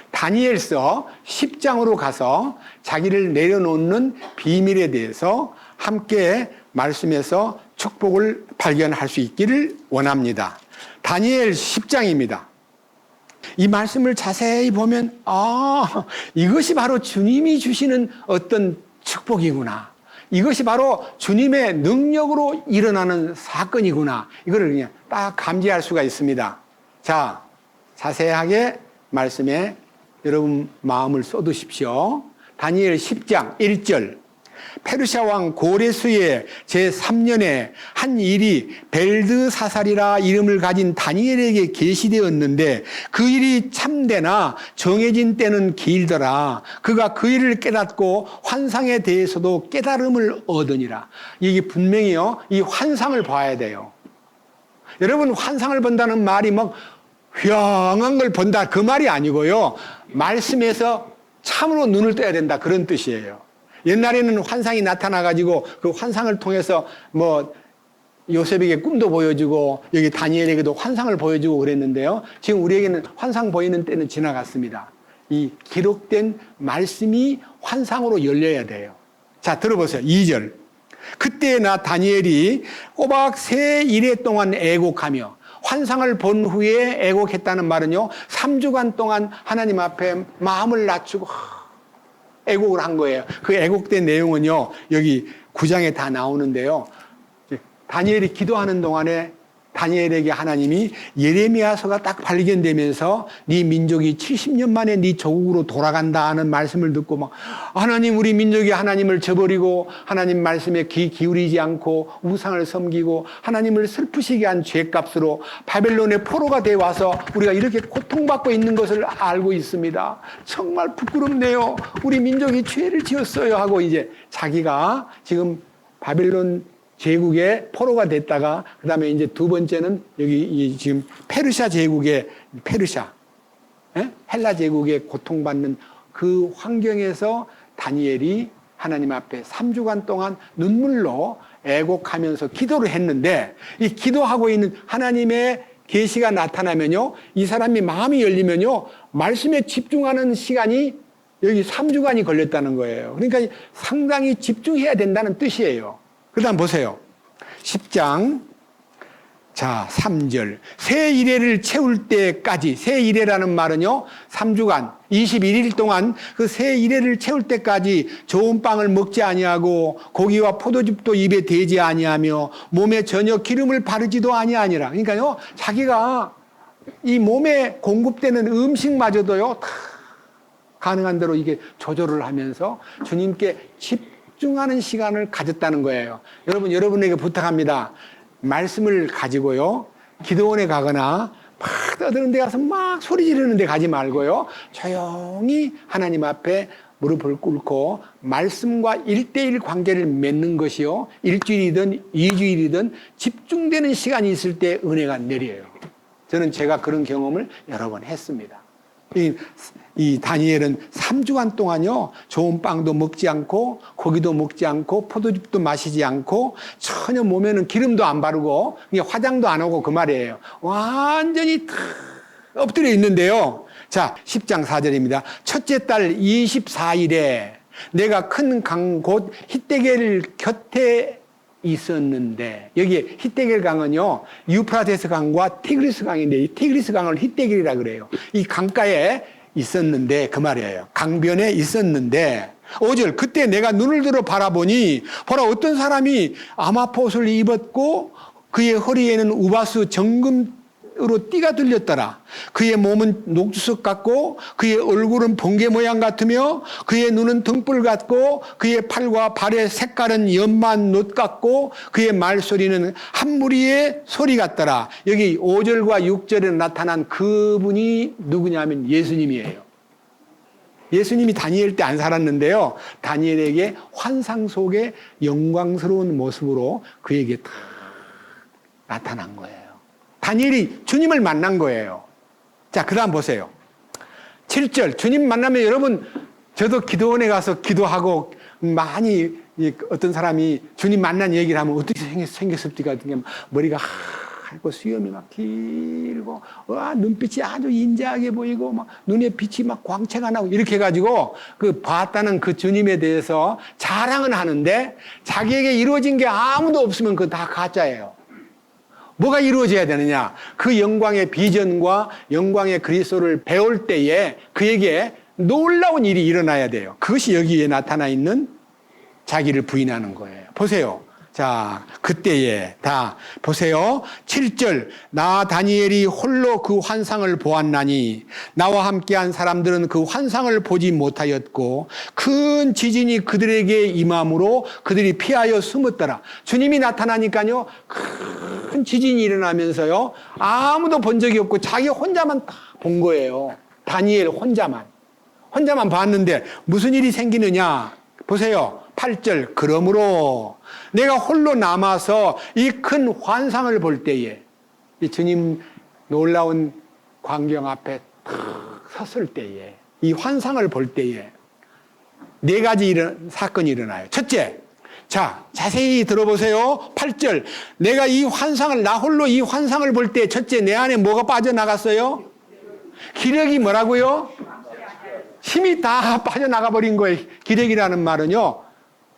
다니엘서 10장으로 가서 자기를 내려놓는 비밀에 대해서 함께 말씀에서 축복을 발견할 수 있기를 원합니다. 다니엘 10장입니다. 이 말씀을 자세히 보면 이것이 바로 주님이 주시는 어떤 축복이구나. 이것이 바로 주님의 능력으로 일어나는 사건이구나. 이거를 그냥 딱 감지할 수가 있습니다. 자, 자세하게 말씀에 여러분 마음을 쏟으십시오. 다니엘 10장 1절. 페르시아 왕 고레스의 제3년에 한 일이 벨드사살이라 이름을 가진 다니엘에게 계시되었는데 그 일이 참되나 정해진 때는 길더라. 그가 그 일을 깨닫고 환상에 대해서도 깨달음을 얻으니라. 이게 분명히요, 이 환상을 봐야 돼요. 여러분, 환상을 본다는 말이 막 휘황한 걸 본다 그 말이 아니고요, 말씀에서 참으로 눈을 떠야 된다 그런 뜻이에요. 옛날에는 환상이 나타나가지고 그 환상을 통해서 뭐 요셉에게 꿈도 보여주고 여기 다니엘에게도 환상을 보여주고 그랬는데요, 지금 우리에게는 환상 보이는 때는 지나갔습니다. 이 기록된 말씀이 환상으로 열려야 돼요. 자, 들어보세요. 2절. 그때 나 다니엘이 꼬박 세 일해 동안 애곡하며, 환상을 본 후에 애곡했다는 말은요, 3주간 동안 하나님 앞에 마음을 낮추고 애곡을 한 거예요. 그 애곡된 내용은요, 여기 9장에 다 나오는데요, 다니엘이 기도하는 동안에 다니엘에게 하나님이 예레미야서가 딱 발견되면서 네 민족이 70년 만에 네 조국으로 돌아간다 하는 말씀을 듣고 막, 하나님, 우리 민족이 하나님을 저버리고 하나님 말씀에 귀 기울이지 않고 우상을 섬기고 하나님을 슬프시게 한 죄값으로 바벨론의 포로가 돼 와서 우리가 이렇게 고통받고 있는 것을 알고 있습니다. 정말 부끄럽네요. 우리 민족이 죄를 지었어요 하고 이제 자기가 지금 바벨론 제국의 포로가 됐다가, 그 다음에 이제 두 번째는 여기 지금 페르시아 제국의 헬라 제국의 고통받는 그 환경에서 다니엘이 하나님 앞에 3주간 동안 눈물로 애곡하면서 기도를 했는데, 이 기도하고 있는 하나님의 계시가 나타나면요, 이 사람이 마음이 열리면요, 말씀에 집중하는 시간이 여기 3주간이 걸렸다는 거예요. 그러니까 상당히 집중해야 된다는 뜻이에요. 그 다음 보세요. 10장, 자, 3절. 새 이래를 채울 때까지, 새 이래라는 말은요, 3주간, 21일 동안 그 새 이래를 채울 때까지 좋은 빵을 먹지 아니하고 고기와 포도즙도 입에 대지 아니하며 몸에 전혀 기름을 바르지도 아니하니라. 그러니까요, 자기가 이 몸에 공급되는 음식마저도요, 다 가능한 대로 이게 조절을 하면서 주님께 집중하는 시간을 가졌다는 거예요. 여러분, 여러분에게 부탁합니다. 말씀을 가지고요, 기도원에 가거나 막 떠드는 데 가서 막 소리 지르는 데 가지 말고요, 조용히 하나님 앞에 무릎을 꿇고 말씀과 1대1 관계를 맺는 것이요, 일주일이든 2주일이든 집중되는 시간이 있을 때 은혜가 내려요. 저는 제가 그런 경험을 여러 번 했습니다. 이 다니엘은 3주간 동안요, 좋은 빵도 먹지 않고 고기도 먹지 않고 포도즙도 마시지 않고 전혀 몸에는 기름도 안 바르고 화장도 안 하고 그 말이에요. 완전히 엎드려 있는데요. 자, 10장 4절입니다. 첫째 달 24일에 내가 큰 강 곧 히데겔 곁에 있었는데, 여기에 히데겔 강은요, 유프라테스 강과 티그리스 강인데, 이 티그리스 강을 히데겔이라 그래요. 이 강가에 있었는데, 그 말이에요. 강변에 있었는데, 5절, 그때 내가 눈을 들어 바라보니 보라, 어떤 사람이 아마포옷을 입었고 그의 허리에는 우바수 정금으로 띠가 들렸더라. 그의 몸은 녹주석 같고 그의 얼굴은 번개 모양 같으며 그의 눈은 등불 같고 그의 팔과 발의 색깔은 연만 놋 같고 그의 말소리는 한 무리의 소리 같더라. 여기 5절과 6절에 나타난 그분이 누구냐면 예수님이에요. 예수님이 다니엘 때 안 살았는데요. 다니엘에게 환상 속의 영광스러운 모습으로 그에게 다 나타난 거예요. 다니엘이 주님을 만난 거예요. 자, 그 다음 보세요. 7절. 주님 만나면 여러분, 저도 기도원에 가서 기도하고 많이 어떤 사람이 주님 만난 얘기를 하면 어떻게 생겼습니까? 머리가 하얗고 수염이 막 길고 눈빛이 아주 인자하게 보이고 막 눈에 빛이 막 광채가 나고 이렇게 해가지고 그 봤다는 그 주님에 대해서 자랑은 하는데 자기에게 이루어진 게 아무도 없으면 그건 다 가짜예요. 뭐가 이루어져야 되느냐? 그 영광의 비전과 영광의 그리스도를 배울 때에 그에게 놀라운 일이 일어나야 돼요. 그것이 여기에 나타나 있는 자기를 부인하는 거예요. 보세요. 자, 그때에 다 보세요. 7절. 나 다니엘이 홀로 그 환상을 보았나니 나와 함께한 사람들은 그 환상을 보지 못하였고 큰 지진이 그들에게 임함으로 그들이 피하여 숨었더라. 주님이 나타나니까요, 큰 지진이 일어나면서요, 아무도 본 적이 없고 자기 혼자만 다 본 거예요. 다니엘 혼자만 봤는데 무슨 일이 생기느냐? 보세요. 8절. 그러므로 내가 홀로 남아서 이 큰 환상을 볼 때에, 이 주님 놀라운 광경 앞에 탁 섰을 때에, 이 환상을 볼 때에 네 가지 사건이 일어나요. 첫째, 자, 자세히 들어보세요. 8절. 내가 나 홀로 이 환상을 볼 때 첫째, 내 안에 뭐가 빠져나갔어요? 기력이 뭐라고요? 힘이 다 빠져나가 버린 거예요. 기력이라는 말은요,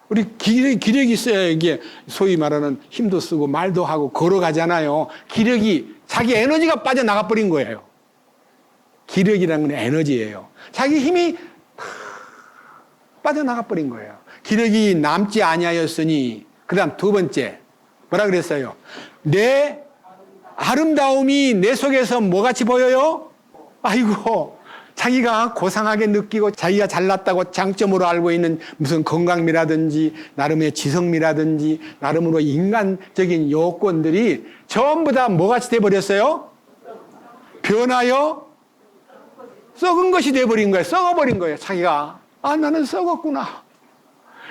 우리 기력이 있어야 이게 소위 말하는 힘도 쓰고 말도 하고 걸어가잖아요. 기력이, 자기 에너지가 빠져나가 버린 거예요. 기력이라는 건 에너지예요. 자기 힘이 빠져나가 버린 거예요. 기력이 남지 아니하였으니, 그 다음 두 번째, 뭐라 그랬어요? 내 아름다움이 내 속에서 뭐같이 보여요? 아이고, 자기가 고상하게 느끼고 자기가 잘났다고 장점으로 알고 있는 무슨 건강미라든지 나름의 지성미라든지 나름으로 인간적인 요건들이 전부 다 뭐같이 돼버렸어요? 변하여 썩은 것이 돼버린 거예요. 썩어버린 거예요. 자기가. 나는 썩었구나.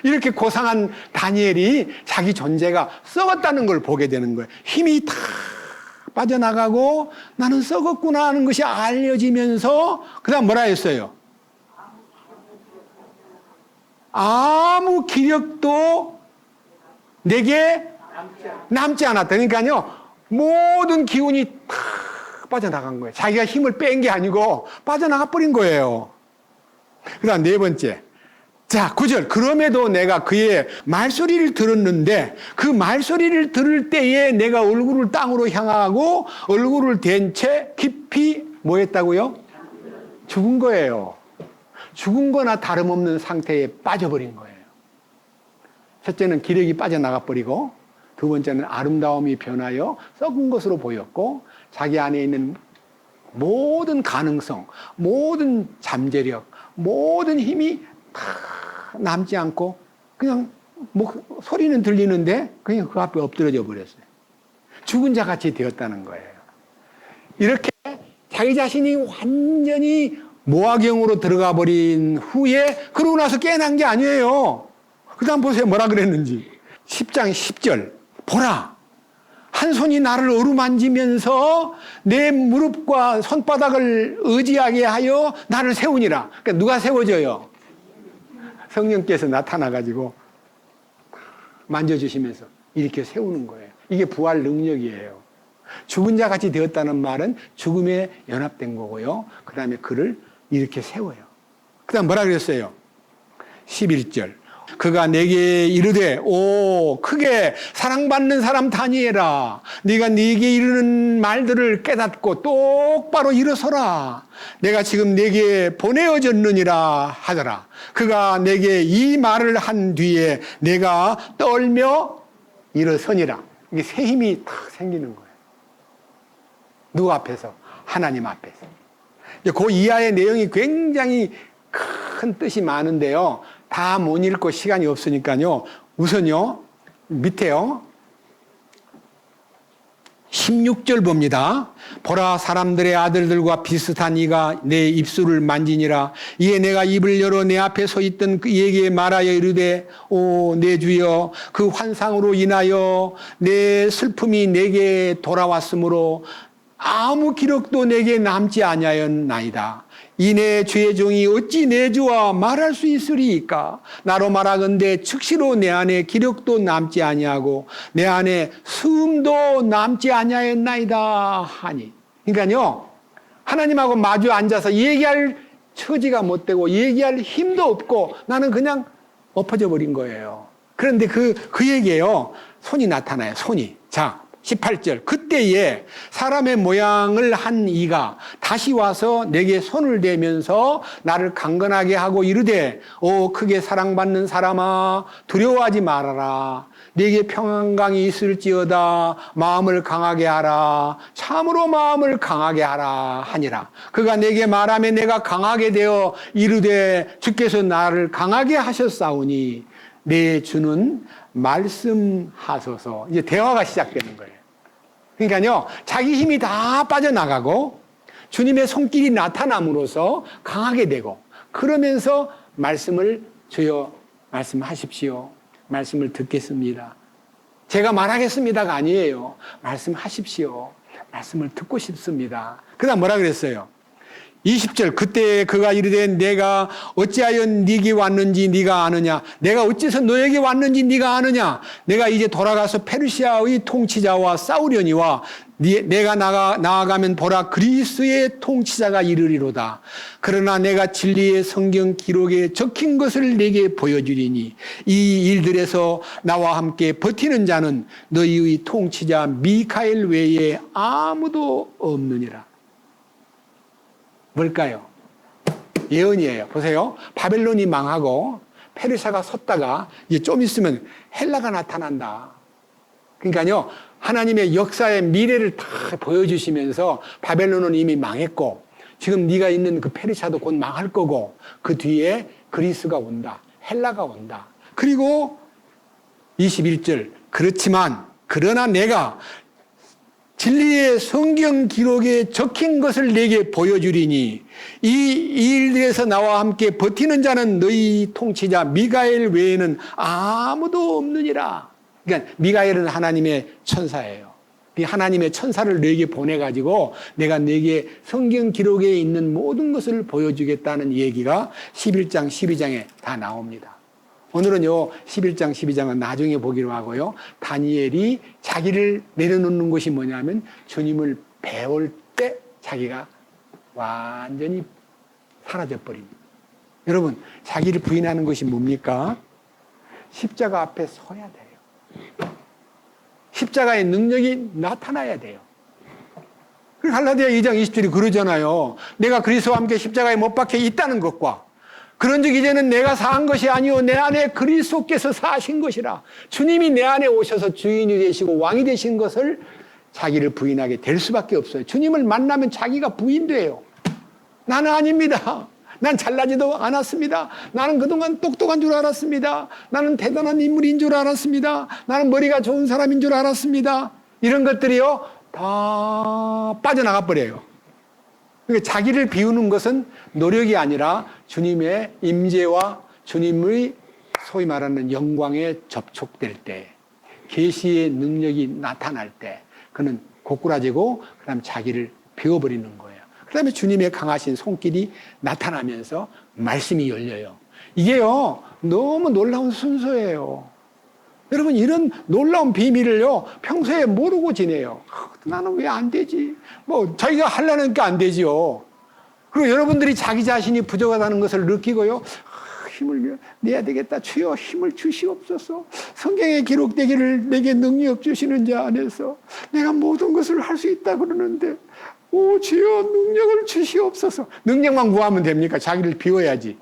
이렇게 고상한 다니엘이 자기 존재가 썩었다는 걸 보게 되는 거예요. 힘이 다 빠져나가고 나는 썩었구나 하는 것이 알려지면서 그 다음 뭐라 했어요? 아무 기력도 내게 남지 않았다. 그러니까요, 모든 기운이 다 빠져나간 거예요. 자기가 힘을 뺀 게 아니고 빠져나가 버린 거예요. 그 다음 네 번째. 자, 9절. 그럼에도 내가 그의 말소리를 들었는데 그 말소리를 들을 때에 내가 얼굴을 땅으로 향하고 얼굴을 댄 채 깊이 뭐 했다고요? 죽은 거예요. 죽은 거나 다름없는 상태에 빠져버린 거예요. 첫째는 기력이 빠져나가 버리고 두 번째는 아름다움이 변하여 썩은 것으로 보였고 자기 안에 있는 모든 가능성, 모든 잠재력, 모든 힘이 다 남지 않고 그냥 소리는 들리는데 그냥 그 앞에 엎드려져 버렸어요. 죽은 자 같이 되었다는 거예요. 이렇게 자기 자신이 완전히 모화경으로 들어가 버린 후에 그러고 나서 깨어난 게 아니에요. 그 다음 보세요. 뭐라 그랬는지. 10장 10절. 보라. 한 손이 나를 어루만지면서 내 무릎과 손바닥을 의지하게 하여 나를 세우니라. 그러니까 누가 세워져요? 성령께서 나타나가지고 만져주시면서 이렇게 세우는 거예요. 이게 부활 능력이에요. 죽은 자 같이 되었다는 말은 죽음에 연합된 거고요. 그 다음에 그를 이렇게 세워요. 그 다음 뭐라 그랬어요? 11절. 그가 내게 이르되 오 크게 사랑받는 사람 다니엘아, 네가 네게 이르는 말들을 깨닫고 똑바로 일어서라. 내가 지금 네게 보내어졌느니라 하더라. 그가 내게 이 말을 한 뒤에 내가 떨며 일어서니라. 이게 새 힘이 탁 생기는 거예요. 누구 앞에서? 하나님 앞에서. 그 이하의 내용이 굉장히 큰 뜻이 많은데요. 다 못 읽고 시간이 없으니까요. 우선요, 밑에요. 16절 봅니다. 보라, 사람들의 아들들과 비슷한 이가 내 입술을 만지니라. 이에 내가 입을 열어 내 앞에 서 있던 그에게 말하여 이르되, 오 내 주여, 그 환상으로 인하여 내 슬픔이 내게 돌아왔으므로 아무 기록도 내게 남지 아니하였나이다. 이 내 죄의 종이 어찌 내 주와 말할 수 있으리이까? 나로 말하건대 즉시로 내 안에 기록도 남지 아니하고 내 안에 숨도 남지 아니하였나이다 하니. 그러니까요, 하나님하고 마주 앉아서 얘기할 처지가 못 되고 얘기할 힘도 없고 나는 그냥 엎어져 버린 거예요. 그런데 그에게요, 손이 나타나요. 손이. 자, 18절. 그때에 사람의 모양을 한 이가 다시 와서 내게 손을 대면서 나를 강건하게 하고 이르되, 오 크게 사랑받는 사람아, 두려워하지 말아라. 내게 평안강이 있을지어다. 마음을 강하게 하라. 참으로 마음을 강하게 하라 하니라. 그가 내게 말하며 내가 강하게 되어 이르되, 주께서 나를 강하게 하셨사오니 내 주는 말씀하소서. 이제 대화가 시작되는 거예요. 그러니까요, 자기 힘이 다 빠져나가고 주님의 손길이 나타남으로써 강하게 되고, 그러면서 말씀을 주여 말씀하십시오. 말씀을 듣겠습니다. 제가 말하겠습니다가 아니에요. 말씀하십시오. 말씀을 듣고 싶습니다. 그 다음 뭐라 그랬어요? 20절. 그때 그가 이르되, 내가 어찌하여 네게 왔는지 네가 아느냐? 내가 어째서 너에게 왔는지 네가 아느냐? 내가 이제 돌아가서 페르시아의 통치자와 싸우려니와 내가 나아가면 보라, 그리스의 통치자가 이르리로다. 그러나 내가 진리의 성경 기록에 적힌 것을 네게 보여주리니 이 일들에서 나와 함께 버티는 자는 너희의 통치자 미카엘 외에 아무도 없느니라. 뭘까요? 예언이에요. 보세요. 바벨론이 망하고 페르시아가 섰다가 이제 좀 있으면 헬라가 나타난다. 그러니까요, 하나님의 역사의 미래를 다 보여주시면서 바벨론은 이미 망했고 지금 네가 있는 그 페르시아도 곧 망할 거고 그 뒤에 그리스가 온다. 헬라가 온다. 그리고 21절. 그렇지만 그러나 내가 진리의 성경 기록에 적힌 것을 내게 보여주리니 이 일들에서 나와 함께 버티는 자는 너희 통치자 미가엘 외에는 아무도 없느니라. 그러니까 미가엘은 하나님의 천사예요. 하나님의 천사를 너에게 보내가지고 내가 너에게 성경 기록에 있는 모든 것을 보여주겠다는 얘기가 11장 12장에 다 나옵니다. 오늘은요, 11장, 12장은 나중에 보기로 하고요. 다니엘이 자기를 내려놓는 것이 뭐냐면 주님을 배울 때 자기가 완전히 사라져버립니다. 여러분, 자기를 부인하는 것이 뭡니까? 십자가 앞에 서야 돼요. 십자가의 능력이 나타나야 돼요. 갈라디아 2장 20절이 그러잖아요. 내가 그리스도와 함께 십자가에 못 박혀 있다는 것과 그런즉 이제는 내가 사한 것이 아니오 내 안에 그리스도께서 사신 것이라. 주님이 내 안에 오셔서 주인이 되시고 왕이 되신 것을 자기를 부인하게 될 수밖에 없어요. 주님을 만나면 자기가 부인돼요. 나는 아닙니다. 난 잘나지도 않았습니다. 나는 그동안 똑똑한 줄 알았습니다. 나는 대단한 인물인 줄 알았습니다. 나는 머리가 좋은 사람인 줄 알았습니다. 이런 것들이요, 다 빠져나가 버려요. 그러니까 자기를 비우는 것은 노력이 아니라 주님의 임재와 주님의 소위 말하는 영광에 접촉될 때, 계시의 능력이 나타날 때 그는 고꾸라지고 그다음 자기를 비워버리는 거예요. 그 다음에 주님의 강하신 손길이 나타나면서 말씀이 열려요. 이게요, 너무 놀라운 순서예요. 여러분, 이런 놀라운 비밀을요, 평소에 모르고 지내요. 나는 왜 안 되지? 자기가 하려니까 안 되지요. 그리고 여러분들이 자기 자신이 부족하다는 것을 느끼고요, 힘을 내야 되겠다. 주여 힘을 주시옵소서. 성경에 기록되기를 내게 능력 주시는 자 안에서 내가 모든 것을 할 수 있다 그러는데, 오 주여 능력을 주시옵소서. 능력만 구하면 됩니까? 자기를 비워야지.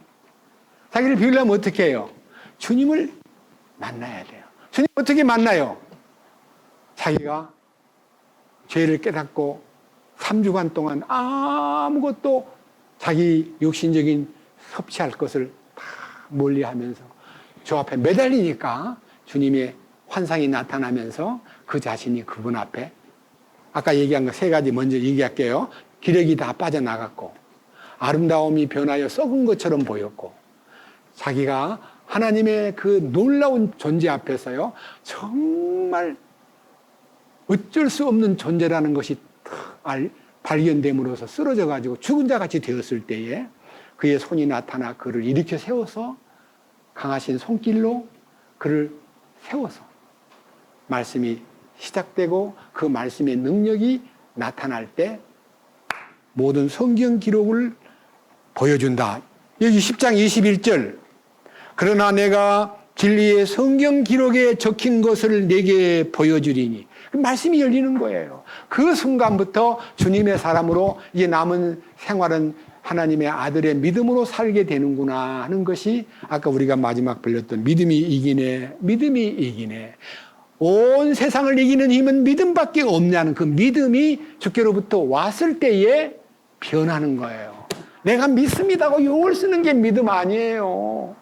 자기를 비우려면 어떻게 해요? 주님을 만나야 돼요. 주님 어떻게 만나요? 자기가 죄를 깨닫고 3주간 동안 아무것도 자기 육신적인 섭취할 것을 다 멀리하면서 주 앞에 매달리니까 주님의 환상이 나타나면서 그 자신이 그분 앞에, 아까 얘기한 거 3가지 먼저 얘기할게요. 기력이 다 빠져나갔고, 아름다움이 변하여 썩은 것처럼 보였고, 자기가 하나님의 그 놀라운 존재 앞에서요, 정말 어쩔 수 없는 존재라는 것이 발견됨으로써 쓰러져 가지고 죽은 자 같이 되었을 때에 그의 손이 나타나 그를 일으켜 세워서 강하신 손길로 그를 세워서 말씀이 시작되고 그 말씀의 능력이 나타날 때 모든 성경 기록을 보여준다. 여기 10장 21절. 그러나 내가 진리의 성경 기록에 적힌 것을 내게 보여주리니. 말씀이 열리는 거예요. 그 순간부터 주님의 사람으로 이제 남은 생활은 하나님의 아들의 믿음으로 살게 되는구나 하는 것이 아까 우리가 마지막 불렸던 믿음이 이기네, 믿음이 이기네. 온 세상을 이기는 힘은 믿음밖에 없냐는 그 믿음이 주께로부터 왔을 때에 변하는 거예요. 내가 믿습니다고 용을 쓰는 게 믿음 아니에요.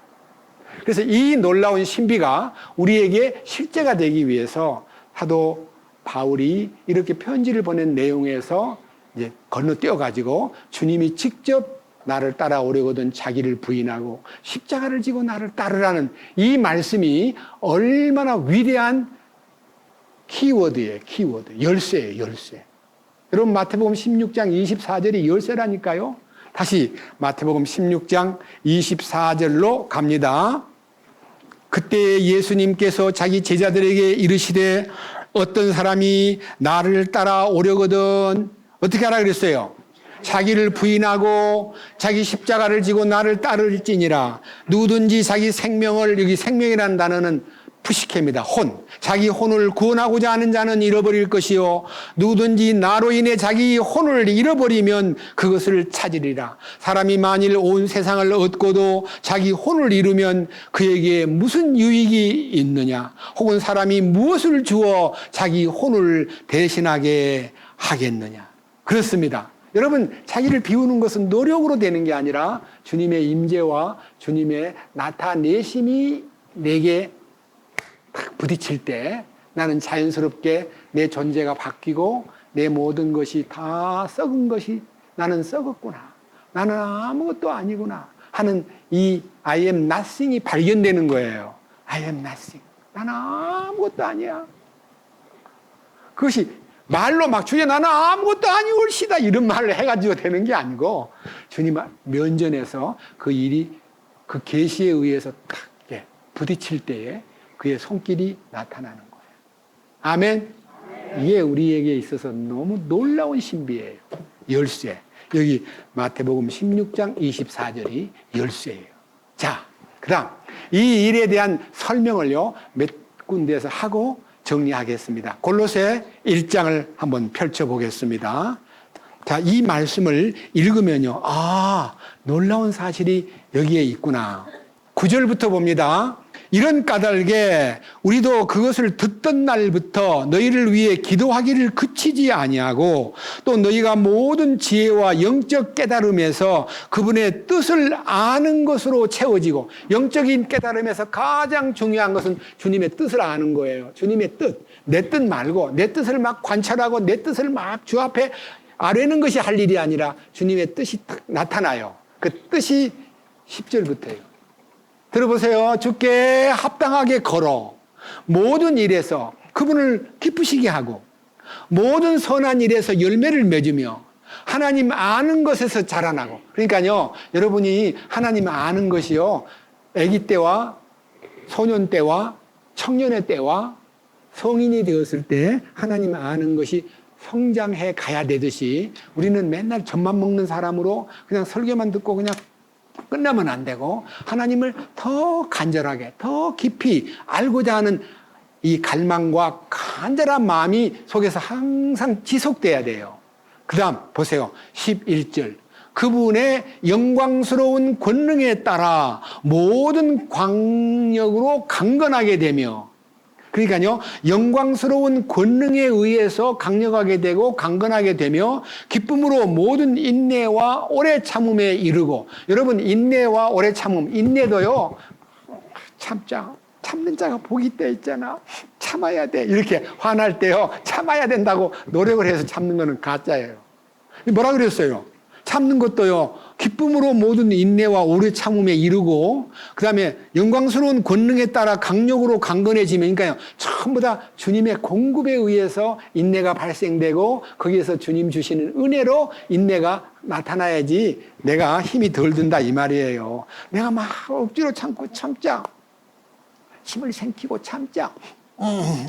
그래서 이 놀라운 신비가 우리에게 실제가 되기 위해서 사도 바울이 이렇게 편지를 보낸 내용에서 이제 건너뛰어가지고 주님이 직접 나를 따라오려거든 자기를 부인하고 십자가를 지고 나를 따르라는 이 말씀이 얼마나 위대한 키워드예요. 키워드. 열쇠예요. 열쇠. 여러분 마태복음 16장 24절이 열쇠라니까요. 다시 마태복음 16장 24절로 갑니다. 그때 예수님께서 자기 제자들에게 이르시되 어떤 사람이 나를 따라오려거든 어떻게 하라 그랬어요? 자기를 부인하고 자기 십자가를 지고 나를 따를지니라. 누구든지 자기 생명을, 여기 생명이라는 단어는 푸시케입니다. 혼. 자기 혼을 구원하고자 하는 자는 잃어버릴 것이요. 누구든지 나로 인해 자기 혼을 잃어버리면 그것을 찾으리라. 사람이 만일 온 세상을 얻고도 자기 혼을 잃으면 그에게 무슨 유익이 있느냐? 혹은 사람이 무엇을 주어 자기 혼을 대신하게 하겠느냐? 그렇습니다. 여러분, 자기를 비우는 것은 노력으로 되는 게 아니라 주님의 임재와 주님의 나타내심이 내게 딱 부딪힐 때 나는 자연스럽게 내 존재가 바뀌고 내 모든 것이 다 썩은 것이 나는 썩었구나. 나는 아무것도 아니구나 하는 이 I am nothing이 발견되는 거예요. I am nothing. 나는 아무것도 아니야. 그것이 말로 막 주여 나는 아무것도 아니올시다 이런 말을 해가지고 되는 게 아니고 주님 면전에서 그 일이 그 계시에 의해서 딱 부딪힐 때에 그의 손길이 나타나는 거예요. 아멘. 이게 우리에게 있어서 너무 놀라운 신비예요. 열쇠. 여기 마태복음 16장 24절이 열쇠예요. 자, 그 다음 이 일에 대한 설명을요 몇 군데에서 하고 정리하겠습니다. 골로새 1장을 한번 펼쳐보겠습니다. 자, 이 말씀을 읽으면요, 아, 놀라운 사실이 여기에 있구나. 9절부터 봅니다. 이런 까닭에 우리도 그것을 듣던 날부터 너희를 위해 기도하기를 그치지 아니하고 또 너희가 모든 지혜와 영적 깨달음에서 그분의 뜻을 아는 것으로 채워지고, 영적인 깨달음에서 가장 중요한 것은 주님의 뜻을 아는 거예요. 주님의 뜻. 내 뜻 말고 내 뜻을 막 관찰하고 내 뜻을 막 주 앞에 아뢰는 것이 할 일이 아니라 주님의 뜻이 딱 나타나요. 그 뜻이 10절부터예요. 들어보세요. 주께 합당하게 걸어 모든 일에서 그분을 기쁘시게 하고 모든 선한 일에서 열매를 맺으며 하나님 아는 것에서 자라나고. 그러니까요, 여러분이 하나님 아는 것이요, 아기 때와 소년 때와 청년의 때와 성인이 되었을 때 하나님 아는 것이 성장해 가야 되듯이 우리는 맨날 젖만 먹는 사람으로 그냥 설교만 듣고 그냥 끝나면 안 되고 하나님을 더 간절하게 더 깊이 알고자 하는 이 갈망과 간절한 마음이 속에서 항상 지속돼야 돼요. 그 다음 보세요. 11절. 그분의 영광스러운 권능에 따라 모든 광력으로 강건하게 되며, 그러니까요, 영광스러운 권능에 의해서 강력하게 되고 강건하게 되며 기쁨으로 모든 인내와 오래 참음에 이르고. 여러분, 인내와 오래 참음, 인내도요, 참는 자가 복이 있다 했잖아. 참아야 돼. 이렇게 화날 때요, 참아야 된다고 노력을 해서 참는 거는 가짜예요. 뭐라 그랬어요? 참는 것도요, 기쁨으로 모든 인내와 오래 참음에 이르고, 그 다음에 영광스러운 권능에 따라 강력으로 강건해지면, 그러니까요, 전부 다 주님의 공급에 의해서 인내가 발생되고, 거기에서 주님 주시는 은혜로 인내가 나타나야지 내가 힘이 덜 든다 이 말이에요. 내가 막 억지로 참고 참자. 힘을 생기고 참자.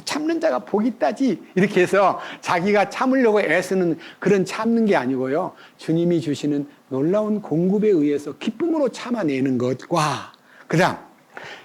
참는 자가 복이 있다지. 이렇게 해서 자기가 참으려고 애쓰는 그런 참는 게 아니고요. 주님이 주시는 놀라운 공급에 의해서 기쁨으로 참아내는 것과, 그 다음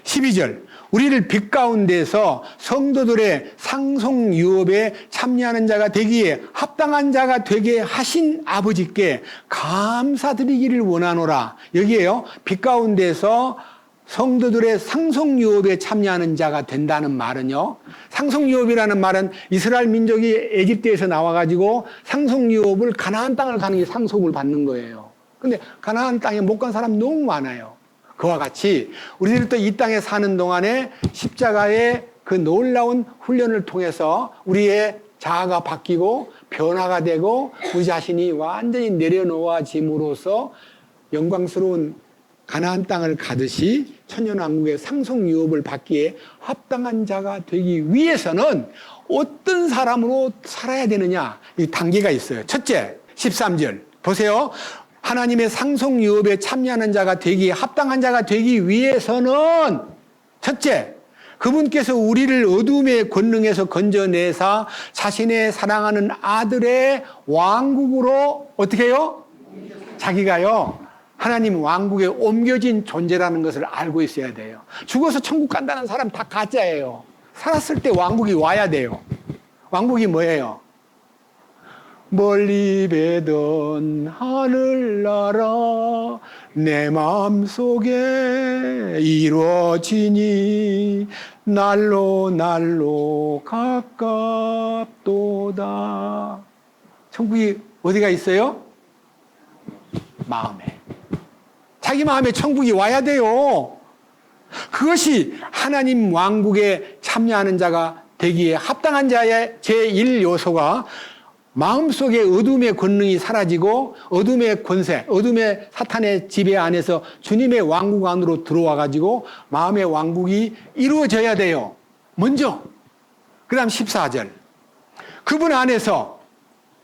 12절, 우리를 빛 가운데서 성도들의 상속 유업에 참여하는 자가 되기에 합당한 자가 되게 하신 아버지께 감사드리기를 원하노라. 여기에요, 빛 가운데서 성도들의 상속유업에 참여하는 자가 된다는 말은요, 상속유업이라는 말은 이스라엘 민족이 에집트에서 나와가지고 상속유업을 가나안 땅을 가는 게 상속을 받는 거예요. 근데 가나안 땅에 못 간 사람 너무 많아요. 그와 같이 우리들도 이 땅에 사는 동안에 십자가의 그 놀라운 훈련을 통해서 우리의 자아가 바뀌고 변화가 되고 우리 자신이 완전히 내려놓아짐으로써 영광스러운 가나안 땅을 가듯이 천년왕국의 상속유업을 받기에 합당한 자가 되기 위해서는 어떤 사람으로 살아야 되느냐, 이 단계가 있어요. 첫째, 13절 보세요. 하나님의 상속유업에 참여하는 자가 되기에 합당한 자가 되기 위해서는, 첫째, 그분께서 우리를 어둠의 권능에서 건져내사 자신의 사랑하는 아들의 왕국으로 어떻게 해요? 자기가요, 하나님 왕국에 옮겨진 존재라는 것을 알고 있어야 돼요. 죽어서 천국 간다는 사람 다 가짜예요. 살았을 때 왕국이 와야 돼요. 왕국이 뭐예요? 멀리 배던 하늘나라 내 마음속에 이루어지니 날로 날로 가깝도다. 천국이 어디가 있어요? 마음에. 자기 마음에 천국이 와야 돼요. 그것이 하나님 왕국에 참여하는 자가 되기에 합당한 자의 제1요소가 마음속에 어둠의 권능이 사라지고 어둠의 권세, 어둠의 사탄의 지배 안에서 주님의 왕국 안으로 들어와가지고 마음의 왕국이 이루어져야 돼요. 먼저. 그 다음 14절. 그분 안에서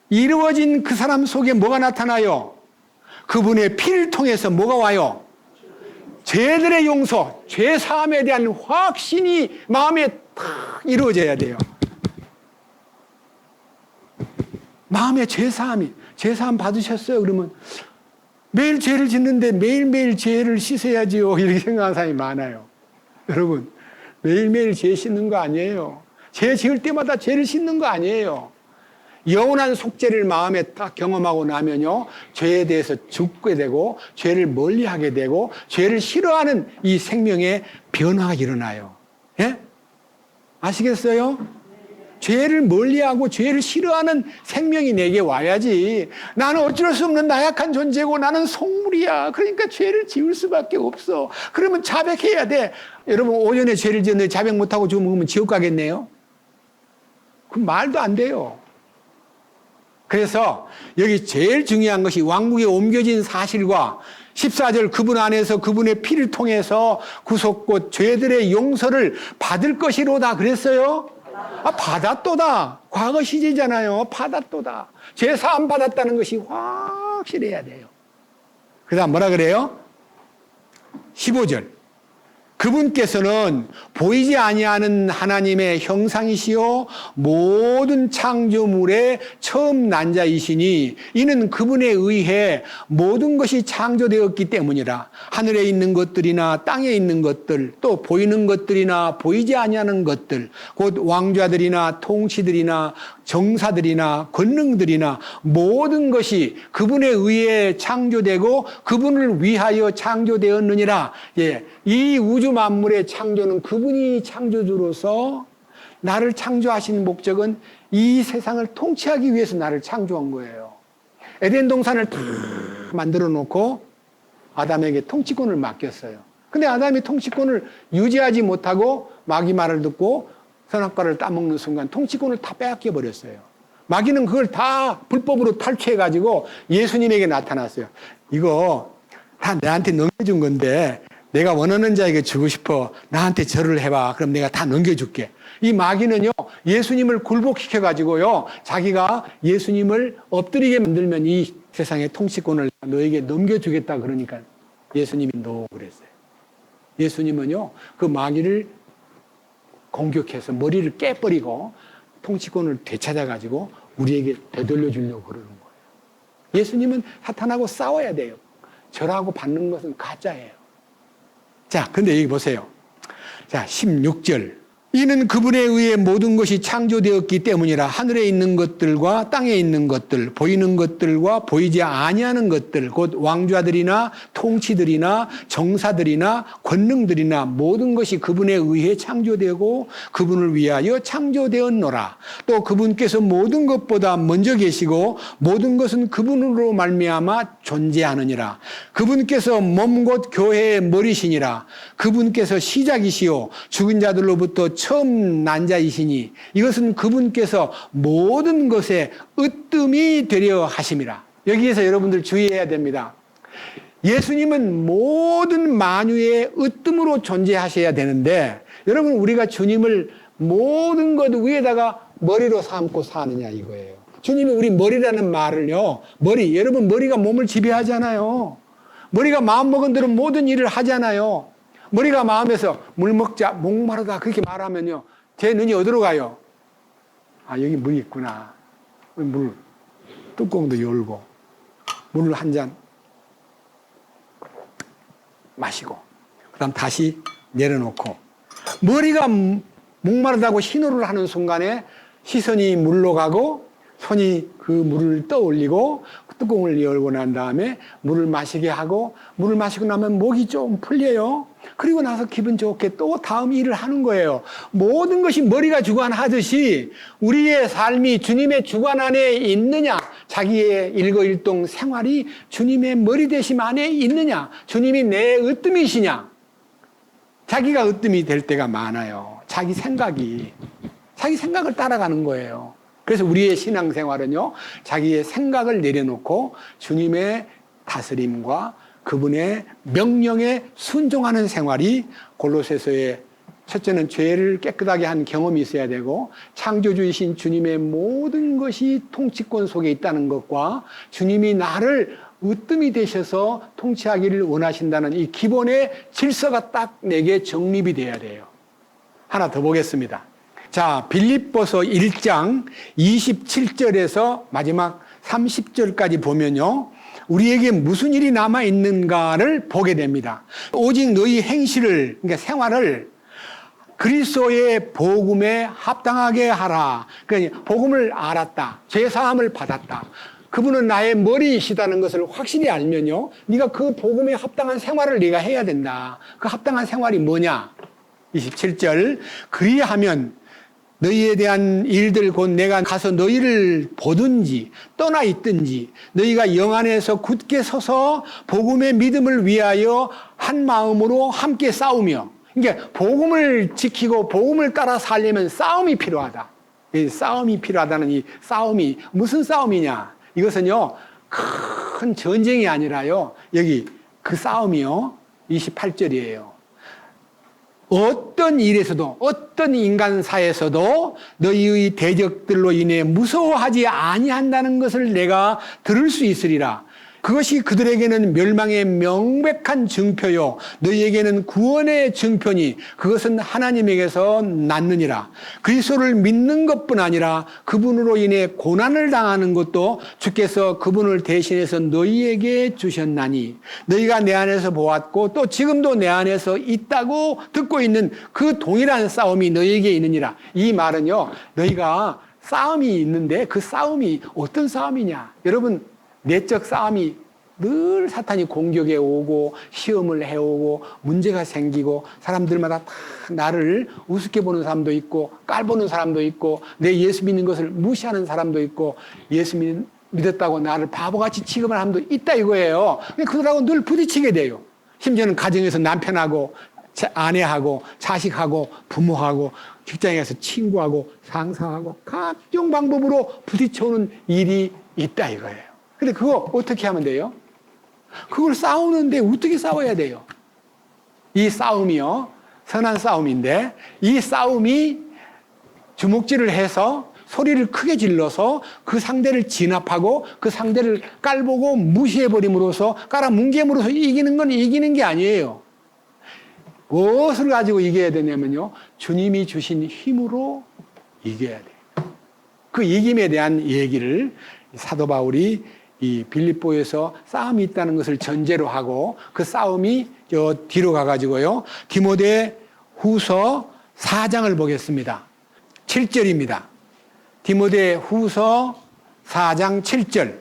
이루어진 그 사람 속에 뭐가 나타나요? 그분의 피를 통해서 뭐가 와요? 죄들의 용서, 죄 사함에 대한 확신이 마음에 탁 이루어져야 돼요. 마음에 죄 사함이, 죄 사함 받으셨어요? 그러면 매일 죄를 짓는데 매일매일 죄를 씻어야지요. 이렇게 생각하는 사람이 많아요. 여러분, 매일매일 죄 씻는 거 아니에요. 죄 지을 때마다 죄를 씻는 거 아니에요. 영원한 속죄를 마음에 딱 경험하고 나면요, 죄에 대해서 죽게 되고 죄를 멀리하게 되고 죄를 싫어하는 이 생명의 변화가 일어나요. 예? 아시겠어요? 죄를 멀리하고 죄를 싫어하는 생명이 내게 와야지. 나는 어쩔 수 없는 나약한 존재고 나는 속물이야. 그러니까 죄를 지을 수밖에 없어. 그러면 자백해야 돼. 여러분, 오전에 죄를 지었는데 자백 못하고 죽으면 지옥 가겠네요? 그 말도 안 돼요. 그래서 여기 제일 중요한 것이 왕국에 옮겨진 사실과 14절 그분 안에서 그분의 피를 통해서 구속곧 죄들의 용서를 받을 것이로다 그랬어요. 받았도다. 과거 시제잖아요. 받았도다. 죄 사함 받았다는 것이 확실해야 돼요. 그 다음 뭐라 그래요? 15절 그분께서는 보이지 아니하는 하나님의 형상이시요 모든 창조물의 처음 난 자이시니 이는 그분에 의해 모든 것이 창조되었기 때문이라. 하늘에 있는 것들이나 땅에 있는 것들, 또 보이는 것들이나 보이지 아니하는 것들, 곧 왕좌들이나 통치들이나 정사들이나 권능들이나 모든 것이 그분에 의해 창조되고 그분을 위하여 창조되었느니라. 예, 이 우주 만물의 창조는 그분이 창조주로서 나를 창조하신 목적은 이 세상을 통치하기 위해서 나를 창조한 거예요. 에덴 동산을 다 만들어 놓고 아담에게 통치권을 맡겼어요. 근데 아담이 통치권을 유지하지 못하고 마귀 말을 듣고 선악과를 따먹는 순간 통치권을 다 빼앗겨 버렸어요. 마귀는 그걸 다 불법으로 탈취해가지고 예수님에게 나타났어요. 이거 다 나한테 넘겨준 건데 내가 원하는 자에게 주고 싶어. 나한테 절을 해봐. 그럼 내가 다 넘겨줄게. 이 마귀는요, 예수님을 굴복시켜가지고요, 자기가 예수님을 엎드리게 만들면 이 세상의 통치권을 너에게 넘겨주겠다 그러니까 예수님이 노 그랬어요. 예수님은요, 그 마귀를 공격해서 머리를 깨버리고 통치권을 되찾아가지고 우리에게 되돌려주려고 그러는 거예요. 예수님은 사탄하고 싸워야 돼요. 절하고 받는 것은 가짜예요. 자, 근데 여기 보세요. 자, 16절. 이는 그분에 의해 모든 것이 창조되었기 때문이라. 하늘에 있는 것들과 땅에 있는 것들, 보이는 것들과 보이지 아니하는 것들, 곧 왕좌들이나 통치들이나 정사들이나 권능들이나 모든 것이 그분에 의해 창조되고 그분을 위하여 창조되었노라. 또 그분께서 모든 것보다 먼저 계시고 모든 것은 그분으로 말미암아 존재하느니라. 그분께서 몸 곧 교회의 머리시니라. 그분께서 시작이시요 죽은 자들로부터 처음 난 자이시니 이것은 그분께서 모든 것에 으뜸이 되려 하심이라. 여기에서 여러분들 주의해야 됩니다. 예수님은 모든 만유의 으뜸으로 존재하셔야 되는데, 여러분, 우리가 주님을 모든 것 위에다가 머리로 삼고 사느냐 이거예요. 주님이 우리 머리라는 말을요, 여러분, 머리가 몸을 지배하잖아요. 머리가 마음먹은 대로 모든 일을 하잖아요. 머리가 마음에서 물 먹자, 목마르다 그렇게 말하면요, 제 눈이 어디로 가요? 아, 여기 물이 있구나. 물 뚜껑도 열고 물을 한 잔 마시고 그 다음 다시 내려놓고, 머리가 목마르다고 신호를 하는 순간에 시선이 물로 가고 손이 그 물을 떠올리고 뚜껑을 열고 난 다음에 물을 마시게 하고, 물을 마시고 나면 목이 좀 풀려요. 그리고 나서 기분 좋게 또 다음 일을 하는 거예요. 모든 것이 머리가 주관하듯이 우리의 삶이 주님의 주관 안에 있느냐, 자기의 일거일동 생활이 주님의 머리 대심 안에 있느냐, 주님이 내 으뜸이시냐. 자기가 으뜸이 될 때가 많아요. 자기 생각을 따라가는 거예요. 그래서 우리의 신앙생활은요, 자기의 생각을 내려놓고 주님의 다스림과 그분의 명령에 순종하는 생활이, 골로새서의 첫째는 죄를 깨끗하게 한 경험이 있어야 되고, 창조주이신 주님의 모든 것이 통치권 속에 있다는 것과 주님이 나를 으뜸이 되셔서 통치하기를 원하신다는 이 기본의 질서가 딱 내게 정립이 돼야 돼요. 하나 더 보겠습니다. 자, 빌립보서 1장 27절에서 마지막 30절까지 보면요, 우리에게 무슨 일이 남아있는가를 보게 됩니다. 오직 너희 행실을, 그러니까 생활을 그리스도의 복음에 합당하게 하라. 그러니까 복음을 알았다. 죄사함을 받았다. 그분은 나의 머리이시다는 것을 확실히 알면요, 네가 그 복음에 합당한 생활을 네가 해야 된다. 그 합당한 생활이 뭐냐? 27절. 그리하면 너희에 대한 일들 곧 내가 가서 너희를 보든지 떠나 있든지 너희가 영 안에서 굳게 서서 복음의 믿음을 위하여 한 마음으로 함께 싸우며, 그러니까 복음을 지키고 복음을 따라 살려면 싸움이 필요하다. 이 싸움이 필요하다는 이 싸움이 무슨 싸움이냐? 이것은요, 큰 전쟁이 아니라요, 여기 그 싸움이요, 28절이에요. 어떤 일에서도, 어떤 인간사에서도 너희의 대적들로 인해 무서워하지 아니한다는 것을 내가 들을 수 있으리라. 그것이 그들에게는 멸망의 명백한 증표요 너희에게는 구원의 증표니 그것은 하나님에게서 났느니라. 그리스도를 믿는 것뿐 아니라 그분으로 인해 고난을 당하는 것도 주께서 그분을 대신해서 너희에게 주셨나니 너희가 내 안에서 보았고 또 지금도 내 안에서 있다고 듣고 있는 그 동일한 싸움이 너희에게 있느니라. 이 말은요, 너희가 싸움이 있는데 그 싸움이 어떤 싸움이냐? 여러분, 내적 싸움이 늘 사탄이 공격해 오고 시험을 해오고 문제가 생기고 사람들마다 다 나를 우습게 보는 사람도 있고 깔보는 사람도 있고 내 예수 믿는 것을 무시하는 사람도 있고 예수 믿었다고 나를 바보같이 취급하는 사람도 있다 이거예요. 그들하고 늘 부딪히게 돼요. 심지어는 가정에서 남편하고 아내하고 자식하고 부모하고 직장에 가서 친구하고 상사하고 각종 방법으로 부딪혀오는 일이 있다 이거예요. 근데 그거 어떻게 하면 돼요? 그걸 싸우는데 어떻게 싸워야 돼요? 이 싸움이요, 선한 싸움인데 이 싸움이 주먹질을 해서 소리를 크게 질러서 그 상대를 진압하고 그 상대를 깔보고 무시해버림으로써 깔아뭉개므로써 이기는 건 이기는 게 아니에요. 무엇을 가지고 이겨야 되냐면요, 주님이 주신 힘으로 이겨야 돼요. 그 이김에 대한 얘기를 사도 바울이 이 빌립보에서 싸움이 있다는 것을 전제로 하고 그 싸움이 저 뒤로 가가지고요, 디모데 후서 4장을 보겠습니다. 7절입니다. 디모데 후서 4장 7절.